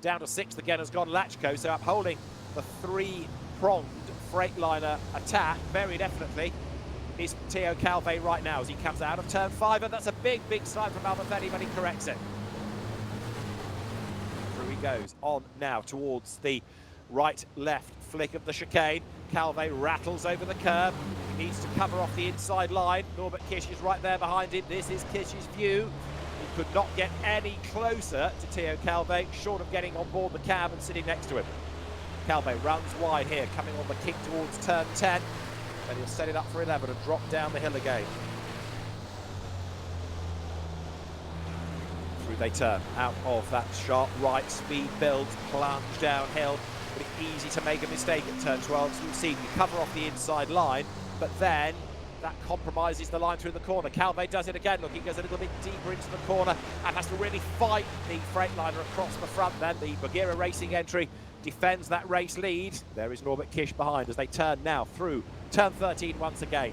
Down to 6th again has gone Lachko, so upholding the 3-pronged Freightliner attack very definitely is Theo Calvé right now as he comes out of turn 5, and that's a big slide from Albafetti, but he corrects it. Through he goes on now towards the right-left flick of the chicane. Calvé rattles over the curb. He needs to cover off the inside line. Norbert Kish is right there behind him. This is Kish's view. He could not get any closer to Theo Calvé, short of getting on board the cab and sitting next to him. Calvé runs wide here, coming on the kick towards turn 10. And he'll set it up for 11 and drop down the hill again. Through they turn, out of that sharp right, speed builds, plunge downhill. But it's easy to make a mistake at turn 12. So you see, you cover off the inside line, but then that compromises the line through the corner. Calvé does it again. Look, he goes a little bit deeper into the corner and has to really fight the Freightliner across the front. Then the Bagheera Racing entry defends that race lead. There is Norbert Kish behind as they turn now through turn 13 once again.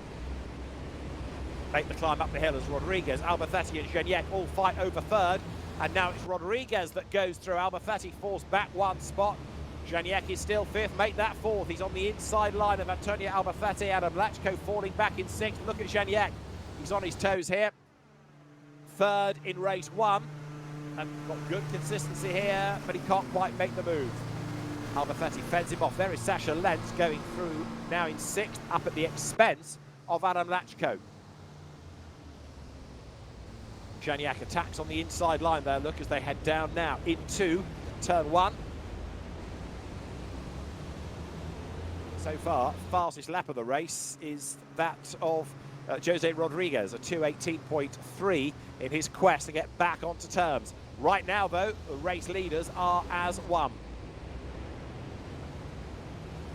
Make the climb up the hill as Rodriguez, Albafetti and Gignac all fight over 3rd. And now it's Rodriguez that goes through. Albafetti falls back 1 spot. Gignac is still 5th, make that 4th. He's on the inside line of Antonio Albafetti. Adam Lachko falling back in 6th. Look at Gignac. He's on his toes here. 3rd in race 1. And got good consistency here, but he can't quite make the move. Albafetti fends him off. There is Sasha Lenz going through now in 6th, up at the expense of Adam Lachko. Gignac attacks on the inside line there. Look as they head down now into turn 1. So far, fastest lap of the race is that of Jose Rodriguez, a 2:18.3 in his quest to get back onto terms. Right now, though, the race leaders are as one.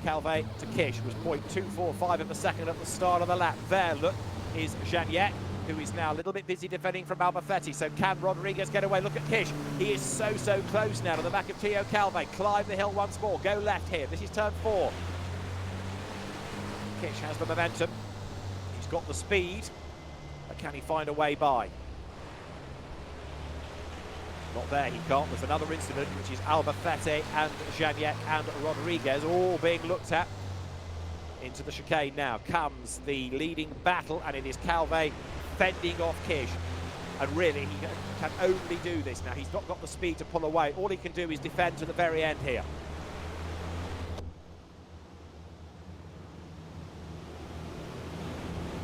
Calvé to Kish was 0.245 of a second at the start of the lap. There, look, is Gignac, who is now a little bit busy defending from Albafetti. So can Rodriguez get away? Look at Kish. He is so close now to the back of Theo Calvé. Climb the hill once more. Go left here. This is turn 4. Kish has the momentum. He's got the speed. But can he find a way by? Not there, he can't. There's another incident, which is Albafetti and Gignac and Rodriguez all being looked at Into the chicane now comes the leading battle, and it is Calvé fending off Kish. And really, he can only do this now. He's not got the speed to pull away. All he can do is defend to the very end here.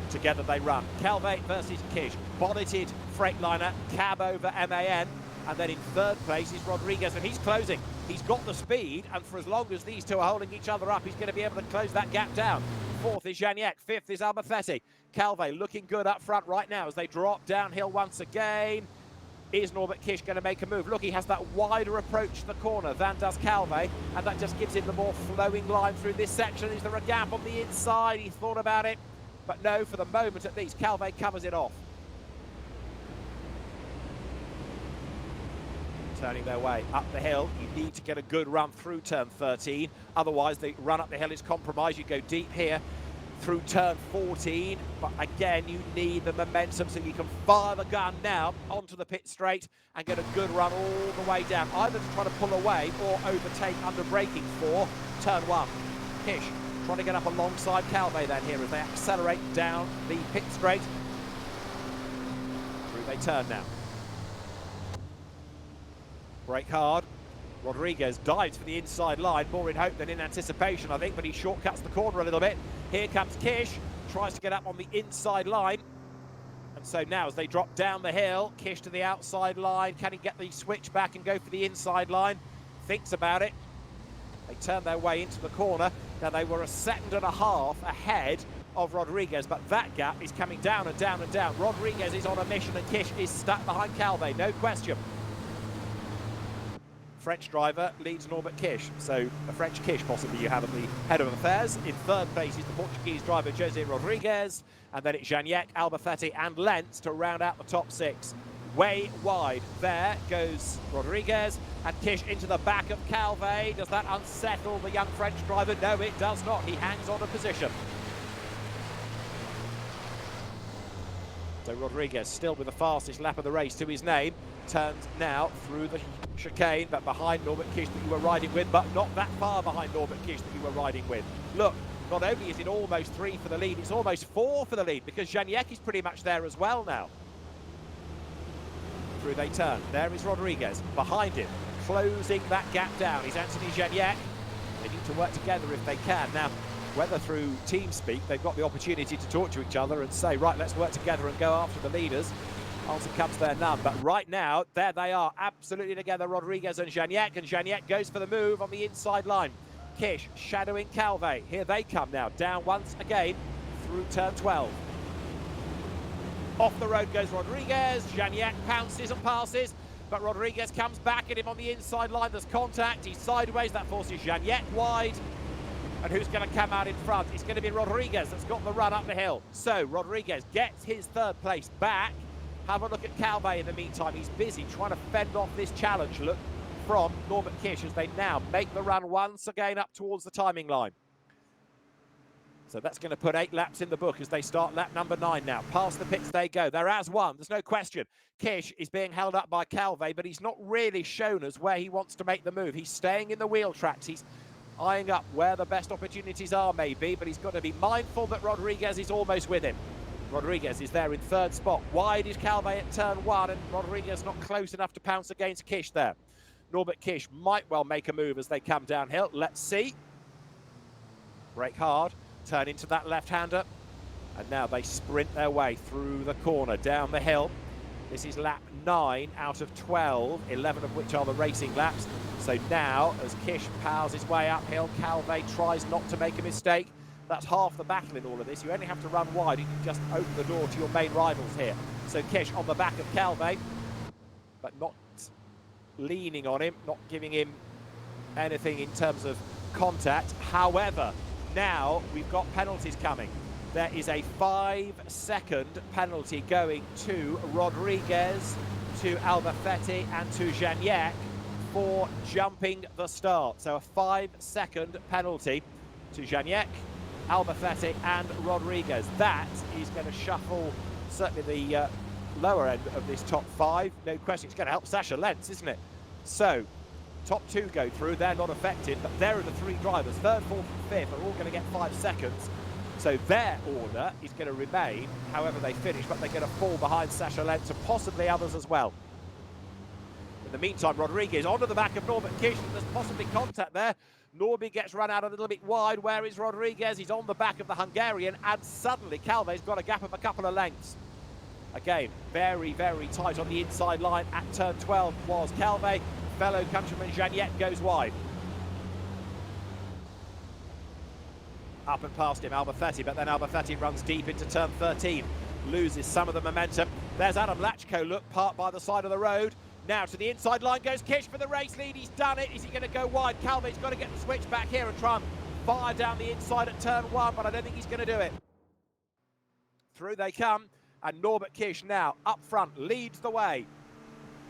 Together they run. Calvé versus Kish. Bonneted Freightliner, cab over MAN. And then in third place is Rodriguez, and he's closing. He's got the speed, and for as long as these two are holding each other up, he's going to be able to close that gap down. Fourth is Janiak, fifth is Albafetti. Calvé looking good up front right now as they drop downhill once again. Is Norbert Kish going to make a move? Look, he has that wider approach to the corner than does Calvé, and that just gives him the more flowing line through this section. Is there a gap on the inside? He thought about it, but no, for the moment at least, Calvé covers it off. Turning their way up the hill. You need to get a good run through turn 13. Otherwise, the run up the hill is compromised. You go deep here through turn 14. But again, you need the momentum so you can fire the gun now onto the pit straight and get a good run all the way down. Either to try to pull away or overtake under braking for turn 1. Kish trying to get up alongside Calvé then here as they accelerate down the pit straight. Through they turn now. Brake hard. Rodriguez dives for the inside line, more in hope than in anticipation, I think, but he shortcuts the corner a little bit. Here comes Kish, tries to get up on the inside line. And so now as they drop down the hill, Kish to the outside line. Can he get the switch back and go for the inside line? Thinks about it. They turn their way into the corner. Now they were a second and a half ahead of Rodriguez, but that gap is coming down and down and down. Rodriguez is on a mission and Kish is stuck behind Calvé, no question. French driver leads Norbert Kish, so a French Kish possibly you have at the head of affairs. In third place is the Portuguese driver José Rodriguez, and then it's Janiak, Albafetti and Lentz to round out the top 6. Way wide, there goes Rodriguez, and Kish into the back of Calvé. Does that unsettle the young French driver? No, it does not. He hangs on a position. So Rodriguez still with the fastest lap of the race to his name. Turns now through the chicane, but behind Norbert Kish that you were riding with, but not that far behind Norbert Kish that you were riding with. Look, not only is it almost 3 for the lead, it's almost 4 for the lead, because Janiak is pretty much there as well now. Through they turn. There is Rodriguez behind him, closing that gap down. He's Anthony Janiak. They need to work together if they can. Now, whether through team speak, they've got the opportunity to talk to each other and say, right, let's work together and go after the leaders. Answer comes there none, but right now, there they are, absolutely together, Rodriguez and Janiak goes for the move on the inside line. Kish shadowing Calvé. Here they come now, down once again through turn 12. Off the road goes Rodriguez. Janiak pounces and passes, but Rodriguez comes back at him on the inside line. There's contact. He's sideways. That forces Janiak wide. And who's going to come out in front? It's going to be Rodriguez that's got the run up the hill. So Rodriguez gets his third place back. Have a look at Calvé in the meantime. He's busy trying to fend off this challenge, look, from Norbert Kish as they now make the run once again up towards the timing line. So that's going to put 8 laps in the book as they start lap number 9 now. Past the pits they go. They're as one. There's no question. Kish is being held up by Calvé, but he's not really shown us where he wants to make the move. He's staying in the wheel tracks. He's eyeing up where the best opportunities are maybe, but he's got to be mindful that Rodriguez is almost with him. Rodriguez is there in third spot. Wide is Calvé at turn 1, and Rodriguez not close enough to pounce against Kish there. Norbert Kish might well make a move as they come downhill. Let's see. Brake hard, turn into that left-hander, and now they sprint their way through the corner, down the hill. This is lap 9 out of 12, 11 of which are the racing laps. So now, as Kish powers his way uphill, Calvé tries not to make a mistake. That's half the battle in all of this. You only have to run wide. You can just open the door to your main rivals here. So Kish on the back of Calvé, but not leaning on him, not giving him anything in terms of contact. However, now we've got penalties coming. There is a 5-second penalty going to Rodriguez, to Albafetti and to Janiak for jumping the start. So a 5-second penalty to Janiak, Albafetti and Rodriguez. That is going to shuffle certainly the lower end of this top 5. No question, it's going to help Sasha Lentz, isn't it? So top 2 go through, they're not affected, but there are the 3 drivers. 3rd, 4th and 5th are all going to get 5 seconds. So their order is going to remain however they finish, but they're going to fall behind Sasha Lentz and possibly others as well. In the meantime, Rodriguez onto the back of Norbert Kish. There's possibly contact there. Norby gets run out a little bit wide. Where is Rodriguez? He's on the back of the Hungarian, and suddenly Calve's got a gap of a couple of lengths. Again, very, very tight on the inside line at turn 12 was Calve. Fellow countryman Janiette goes wide. Up and past him, Albafetti, but then Albafetti runs deep into turn 13. Loses some of the momentum. There's Adam Lachko, look, parked by the side of the road. Now to the inside line goes Kish for the race lead. He's done it. Is he going to go wide? Calve's got to get the switch back here and try and fire down the inside at turn 1, but I don't think he's going to do it. Through they come, and Norbert Kish now up front leads the way.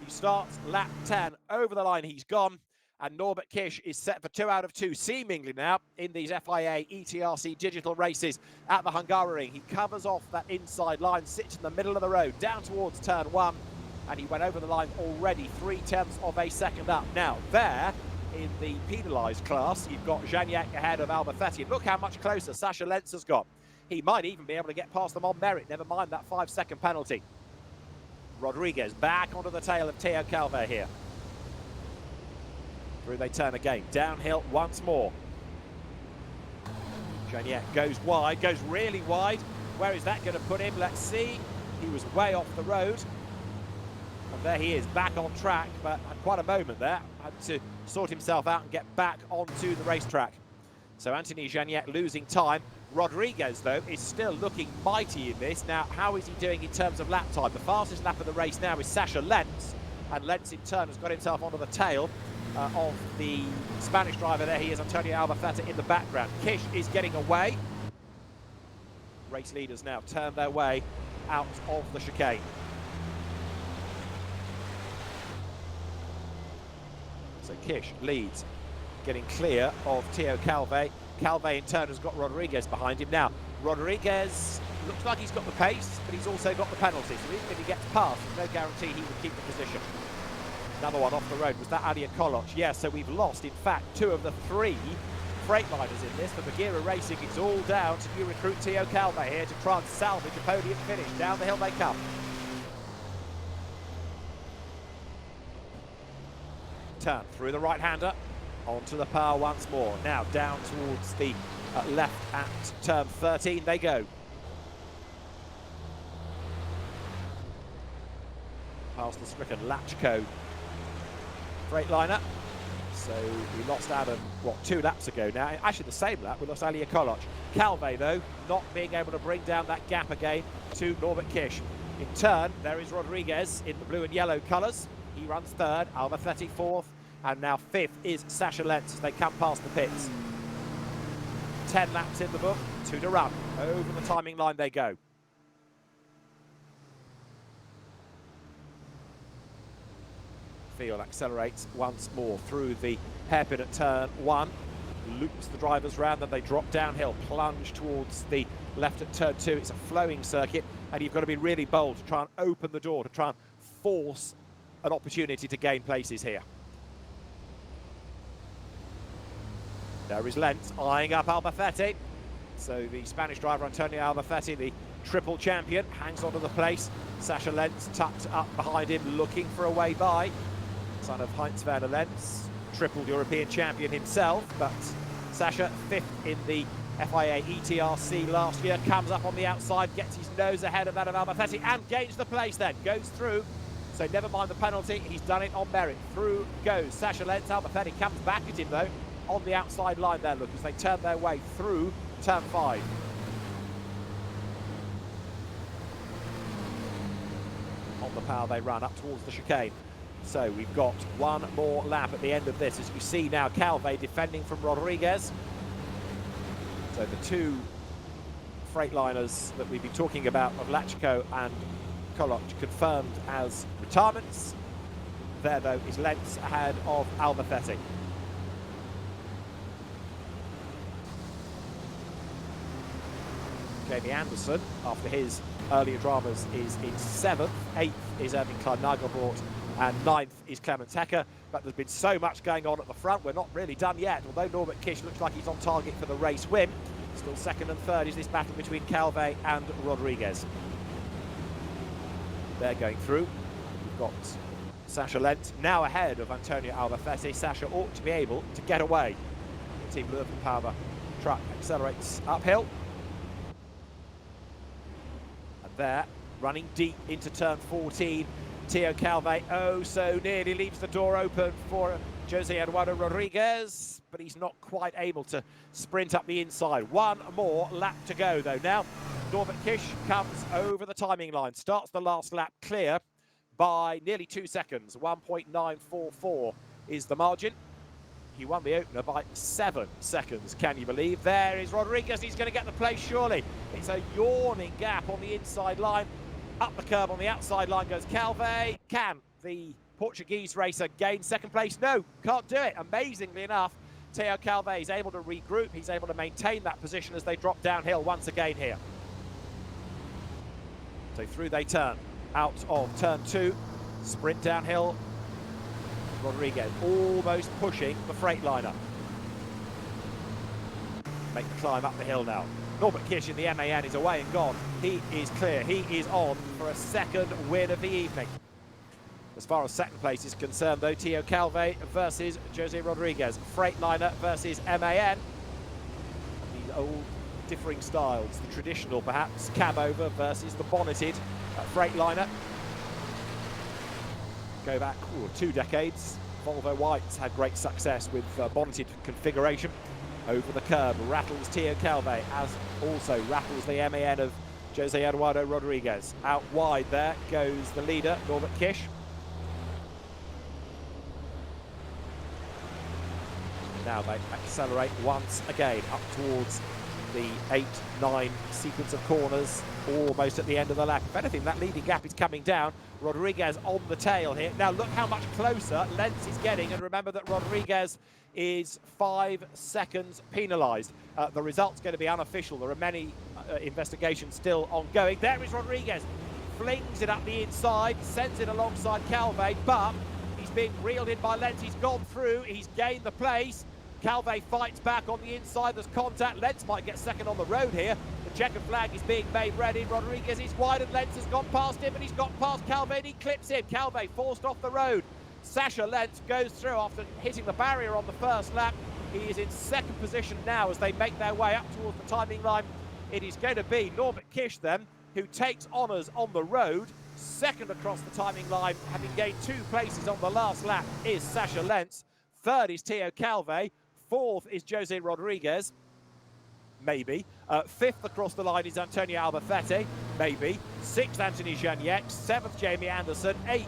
He starts lap 10. Over the line he's gone, and Norbert Kish is set for 2 out of 2 seemingly now in these FIA ETRC digital races at the Hungaroring. He covers off that inside line, sits in the middle of the road down towards turn 1, and he went over the line already 0.3 of a second up. Now there in the penalised class you've got Janiak ahead of Albafetti, and look how much closer Sasha Lentz has got. He might even be able to get past them on merit, never mind that 5-second penalty. Rodriguez back onto the tail of Theo Calve here. Through they turn again, downhill once more. Janiak goes wide, goes really wide. Where is that going to put him? Let's see. He was way off the road. And there he is, back on track, but had quite a moment there. Had to sort himself out and get back onto the racetrack. So Anthony Janiak losing time. Rodriguez, though, is still looking mighty in this. Now, how is he doing in terms of lap time? The fastest lap of the race now is Sasha Lentz, and Lentz in turn has got himself onto the tail of the Spanish driver. There he is, Antonio Albafetti in the background. Kish is getting away. Race leaders now turn their way out of the chicane. So Kish leads, getting clear of Theo Calve. Calve in turn has got Rodriguez behind him. Now, Rodriguez looks like he's got the pace, but he's also got the penalty. So even if he gets past, there's no guarantee he will keep the position. Another one off the road was that Alia Koloc. Yes, so we've lost, in fact, 2 of the 3 Freightliners in this. For Bagheera Racing, it's all down to new recruit Theo Calve here to try and salvage a podium finish. Down the hill they come. Turn through the right-hander, onto the power once more. Now down towards the left at turn 13 they go. Past the stricken Lachko Freightliner. So we lost Adam, what, 2 laps ago now? Actually the same lap, we lost Alia Koloc. Calve, though, not being able to bring down that gap again to Norbert Kish. In turn, there is Rodriguez in the blue and yellow colours. He runs 3rd, Albafetti 4th, and now 5th is Sasha Lentz as they come past the pits. 10 laps in the book, 2 to run. Over the timing line they go. Field accelerates once more through the hairpin at turn 1. Loops the drivers round, then they drop downhill, plunge towards the left at turn 2. It's a flowing circuit, and you've got to be really bold to try and open the door, to try and force an opportunity to gain places here. There is Lentz eyeing up Albafetti. So the Spanish driver Antonio Albafetti, the triple champion, hangs onto the place. Sasha Lentz tucked up behind him, looking for a way by. Son of Heinz Werner Lentz, triple European champion himself, but Sasha 5th in the FIA ETRC last year, comes up on the outside, gets his nose ahead of that of Albafetti and gains the place then, goes through. So never mind the penalty, he's done it on merit. Through goes Sasha Lentz. Albafetti comes back at him though, on the outside line there, look, as they turn their way through turn 5. On the power they run up towards the chicane. So we've got 1 more lap at the end of this. As you see now, Calve defending from Rodriguez. So the 2 Freightliners that we've been talking about of Lachko and Koloc confirmed as retirements. There, though, is Lentz ahead of Albafetti. Jamie Anderson, after his earlier dramas, is in 7th. 8th is Erwin Klein-Nagelbort, and 9th is Clemens Hecker. but there's been so much going on at the front, we're not really done yet. Although Norbert Kish looks like he's on target for the race win, still second and third is this battle between Calvé and Rodriguez. They're going through. We've got Sasha Lentz now ahead of Antonio Albafete. Sasha ought to be able to get away. Team Löwenpower truck accelerates uphill. And there, running deep into turn 14, Theo Calvé, oh so nearly leaves the door open for Jose Eduardo Rodriguez, but he's not quite able to sprint up the inside. One more lap to go though. Now, Norbert Kish comes over the timing line, starts the last lap clear by nearly 2 seconds. 1.944 is the margin. He won the opener by 7 seconds, can you believe? There is Rodriguez, he's going to get the place surely. It's a yawning gap on the inside line. Up the curb on the outside line goes Calvé. Can the Portuguese racer gain second place? No, can't do it. Amazingly enough, Theo Calvé is able to regroup. He's able to maintain that position as they drop downhill once again here. So through they turn, out of turn 2, sprint downhill. Rodriguez almost pushing the Freightliner. Make the climb up the hill now. Norbert Kish in the MAN is away and gone. He is clear. He is on for a second win of the evening. As far as second place is concerned, though, Theo Calvé versus Jose Rodriguez. Freightliner versus MAN. These old differing styles. The traditional, perhaps, cab over versus the bonneted Freightliner. Go back 2 decades. Volvo Whites had great success with bonneted configuration. Over the curb, rattles Theo Calvé, as also rattles the MAN of Jose Eduardo Rodriguez. Out wide there goes the leader, Norbert Kish. Now they accelerate once again up towards the 8-9 sequence of corners, almost at the end of the lap. If anything, that leading gap is coming down. Rodriguez on the tail here. Now look how much closer Lentz is getting, and remember that Rodriguez is 5 seconds penalised. The result's going to be unofficial. There are many investigations still ongoing. There is Rodriguez. Flings it up the inside, sends it alongside Calvé, but he's being reeled in by Lentz. He's gone through, he's gained the place. Calvé fights back on the inside, there's contact. Lentz might get second on the road here. The checkered flag is being made ready. Rodriguez is wide and Lentz has gone past him, and he's got past Calvé and he clips him. Calvé forced off the road. Sasha Lentz goes through after hitting the barrier on the first lap. He is in second position now as they make their way up towards the timing line. It is going to be Norbert Kish then, who takes honours on the road. Second across the timing line, having gained 2 places on the last lap, is Sasha Lentz. Third is Theo Calvé. Fourth is Jose Rodriguez, maybe. Fifth across the line is Antonio Albafete, maybe. Sixth, Anthony Janiek. Seventh, Jamie Anderson. Eighth,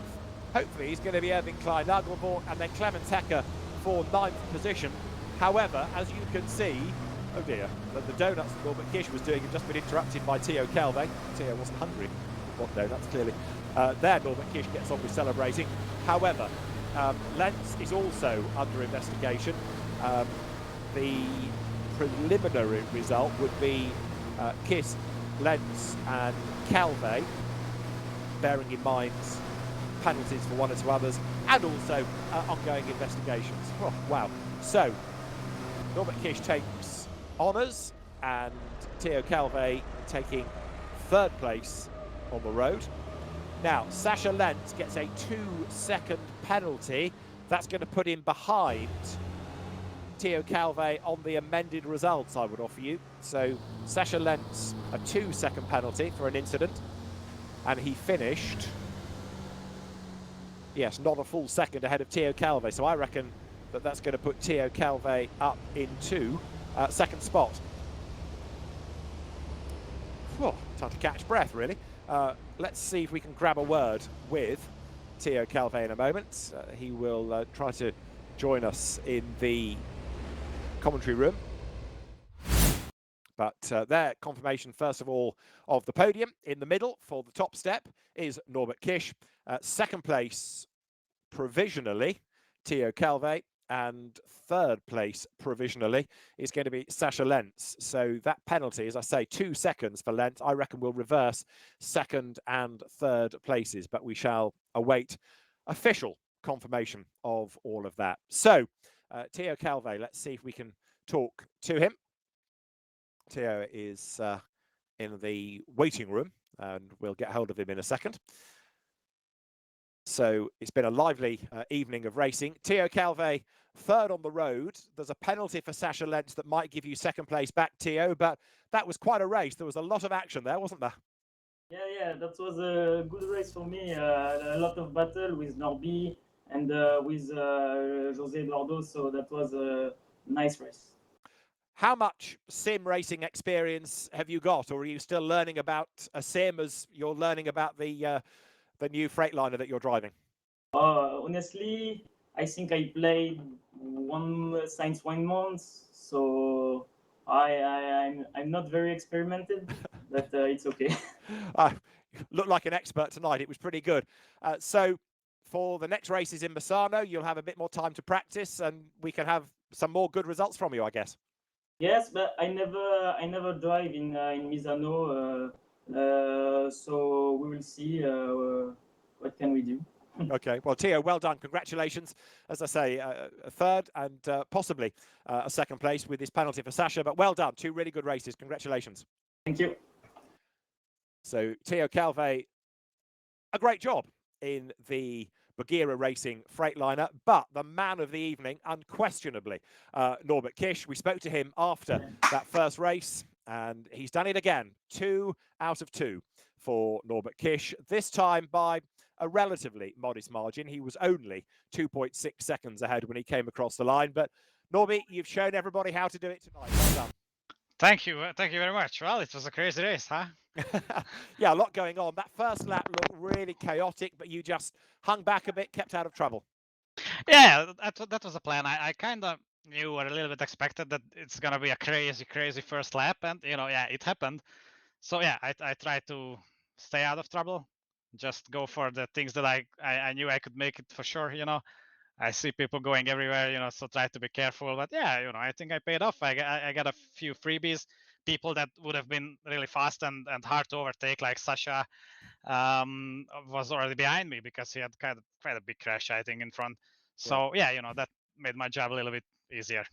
hopefully, he's going to be Erwin Klein-Nagelborn, and then Clement Hecker for 9th position. However, as you can see, oh dear, the donuts that Norbert Kish was doing have just been interrupted by Theo Calvé. Theo wasn't hungry. What donuts, clearly. There, Norbert Kish gets on with celebrating. However, Lentz is also under investigation. The preliminary result would be Kish, Lentz and Calvé, bearing in mind penalties for 1 or 2 others, and also ongoing investigations. Oh, wow. So, Norbert Kish takes honours, and Theo Calvé taking 3rd place on the road. Now, Sasha Lentz gets a 2-second penalty. That's going to put him behind Theo Calvé on the amended results, I would offer you. So, Sasha Lentz, a 2-second penalty for an incident, and he finished, yes, not a full second ahead of Theo Calvé. So I reckon that that's going to put Theo Calvé up into 2nd spot. Whew, time to catch breath, really. Let's see if we can grab a word with Theo Calvé in a moment. He will try to join us in the commentary room. But their confirmation, first of all, of the podium in the middle for the top step is Norbert Kish. 2nd place, provisionally, Theo Calvé. And 3rd place, provisionally, is going to be Sasha Lentz. So that penalty, as I say, 2 seconds for Lentz, I reckon will reverse 2nd and 3rd places. But we shall await official confirmation of all of that. So, Theo Calve, let's see if we can talk to him. Theo is in the waiting room, and we'll get hold of him in a second. So it's been a lively evening of racing. Theo Calve, third on the road. There's a penalty for Sasha Lentz that might give you second place back, Theo, but that was quite a race. There was a lot of action there, wasn't there? Yeah, that was a good race for me. A lot of battle with Norby and with José Eduardo, so that was a nice race. How much sim racing experience have you got, or are you still learning about a sim as you're learning about the new Freightliner that you're driving? Honestly, I think I played since 1 month, so I'm not very experimented, but it's okay. Looked like an expert tonight. It was pretty good. So for the next races in Misano, you'll have a bit more time to practice, and we can have some more good results from you, I guess. Yes, but I never drive in Misano, so we will see what can we do. Okay, well, Theo, well done. Congratulations. As I say, a third and possibly a second place with this penalty for Sasha, but well done. 2 really good races. Congratulations. Thank you. So Theo Calve, a great job in the Bagheera Racing Freightliner, but the man of the evening, unquestionably, Norbert Kish. We spoke to him after that first race, and he's done it again. 2 out of 2 for Norbert Kish, this time by a relatively modest margin. He was only 2.6 seconds ahead when he came across the line. But Norby, you've shown everybody how to do it tonight. Well done. Thank you very much. Well, it was a crazy race, huh? Yeah, a lot going on. That first lap looked really chaotic, but you just hung back a bit, kept out of trouble. Yeah, that was the plan. I kind of knew or a little bit expected that it's gonna be a crazy first lap, and yeah, it happened. So yeah, I tried to stay out of trouble, just go for the things that I knew I could make it for sure. I see people going everywhere, so try to be careful. But yeah, I think I paid off. I got a few freebies. People that would have been really fast and hard to overtake, like Sasha, was already behind me because he had quite a big crash, I think, in front. So yeah, that made my job a little bit easier.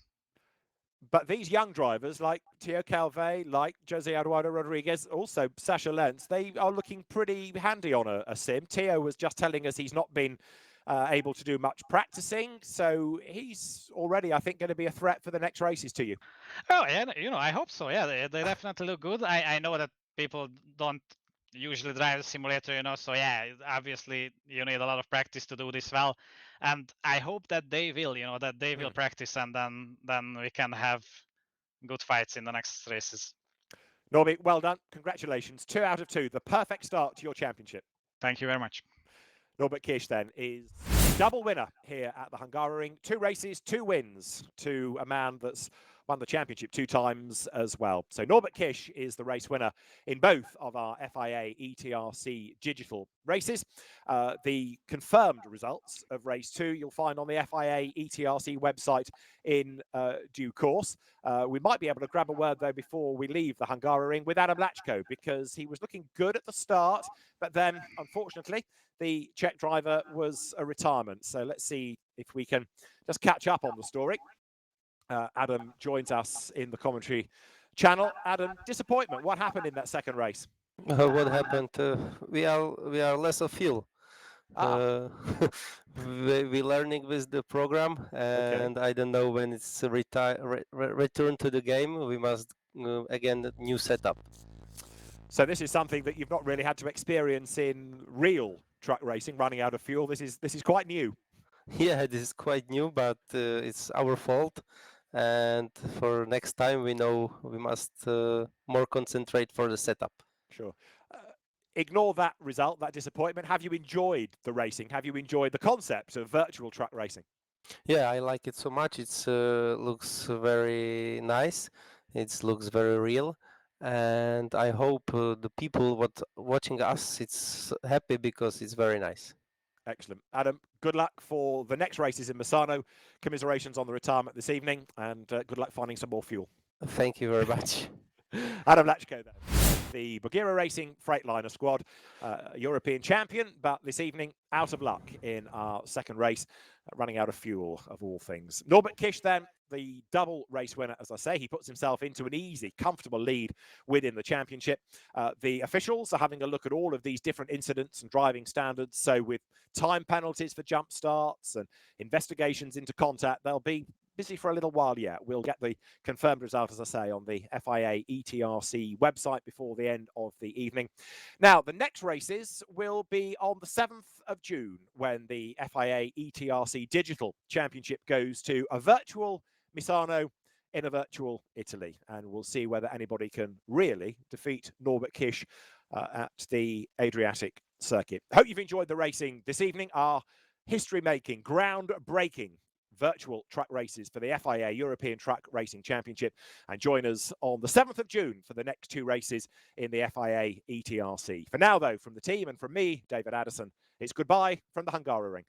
But these young drivers like Theo Calve, like Jose Eduardo Rodriguez, also Sasha Lentz, they are looking pretty handy on a sim. Theo was just telling us he's not been able to do much practicing, so he's already, I think, going to be a threat for the next races to you. Oh yeah, I hope so. Yeah, they definitely look good. I know that people don't usually drive the simulator, so yeah, obviously you need a lot of practice to do this well, and I hope that they will, that they will practice, and then we can have good fights in the next races. Norby, well done. Congratulations. 2 out of 2, the perfect start to your championship. Thank you very much. Norbert Kish then is double winner here at the Hungaroring. 2 races, 2 wins to a man that's won the championship 2 times as well. So Norbert Kish is the race winner in both of our FIA ETRC digital races. The confirmed results of race 2 you'll find on the FIA ETRC website in due course. We might be able to grab a word though before we leave the Hungaroring with Adam Lachko, because he was looking good at the start, but then unfortunately the Czech driver was a retirement. So let's see if we can just catch up on the story. Adam joins us in the commentary channel. Adam, disappointment. What happened in that second race? What happened? We are less of fuel. We learning with the program, and okay. I don't know when it's return to the game. We must again new setup. So this is something that you've not really had to experience in real truck racing, running out of fuel. This is quite new. Yeah, this is quite new, but it's our fault. And for next time, we know we must more concentrate for the setup. Sure. Ignore that result, that disappointment. Have you enjoyed the racing? Have you enjoyed the concept of virtual truck racing? Yeah, I like it so much. It looks very nice. It looks very real. And I hope the people watching us, it's happy because it's very nice. Excellent. Adam, good luck for the next races in Misano. Commiserations on the retirement this evening, and good luck finding some more fuel. Thank you very much. Adam Lachko there. the Bulgaria Racing Freightliner squad, European champion, but this evening out of luck in our second race, running out of fuel of all things. Norbert Kish then, the double race winner, as I say, he puts himself into an easy, comfortable lead within the championship. The officials are having a look at all of these different incidents and driving standards. So with time penalties for jump starts and investigations into contact, they'll be busy for a little while yet. We'll get the confirmed result, as I say, on the FIA ETRC website before the end of the evening. Now, the next races will be on the 7th of June when the FIA ETRC Digital Championship goes to a virtual Misano in a virtual Italy. And we'll see whether anybody can really defeat Norbert Kish at the Adriatic circuit. Hope you've enjoyed the racing this evening. Our history-making, groundbreaking virtual track races for the FIA European Track Racing Championship, and join us on the 7th of June for the next 2 races in the FIA ETRC. For now, though, from the team and from me, David Addison, it's goodbye from the Hungaroring.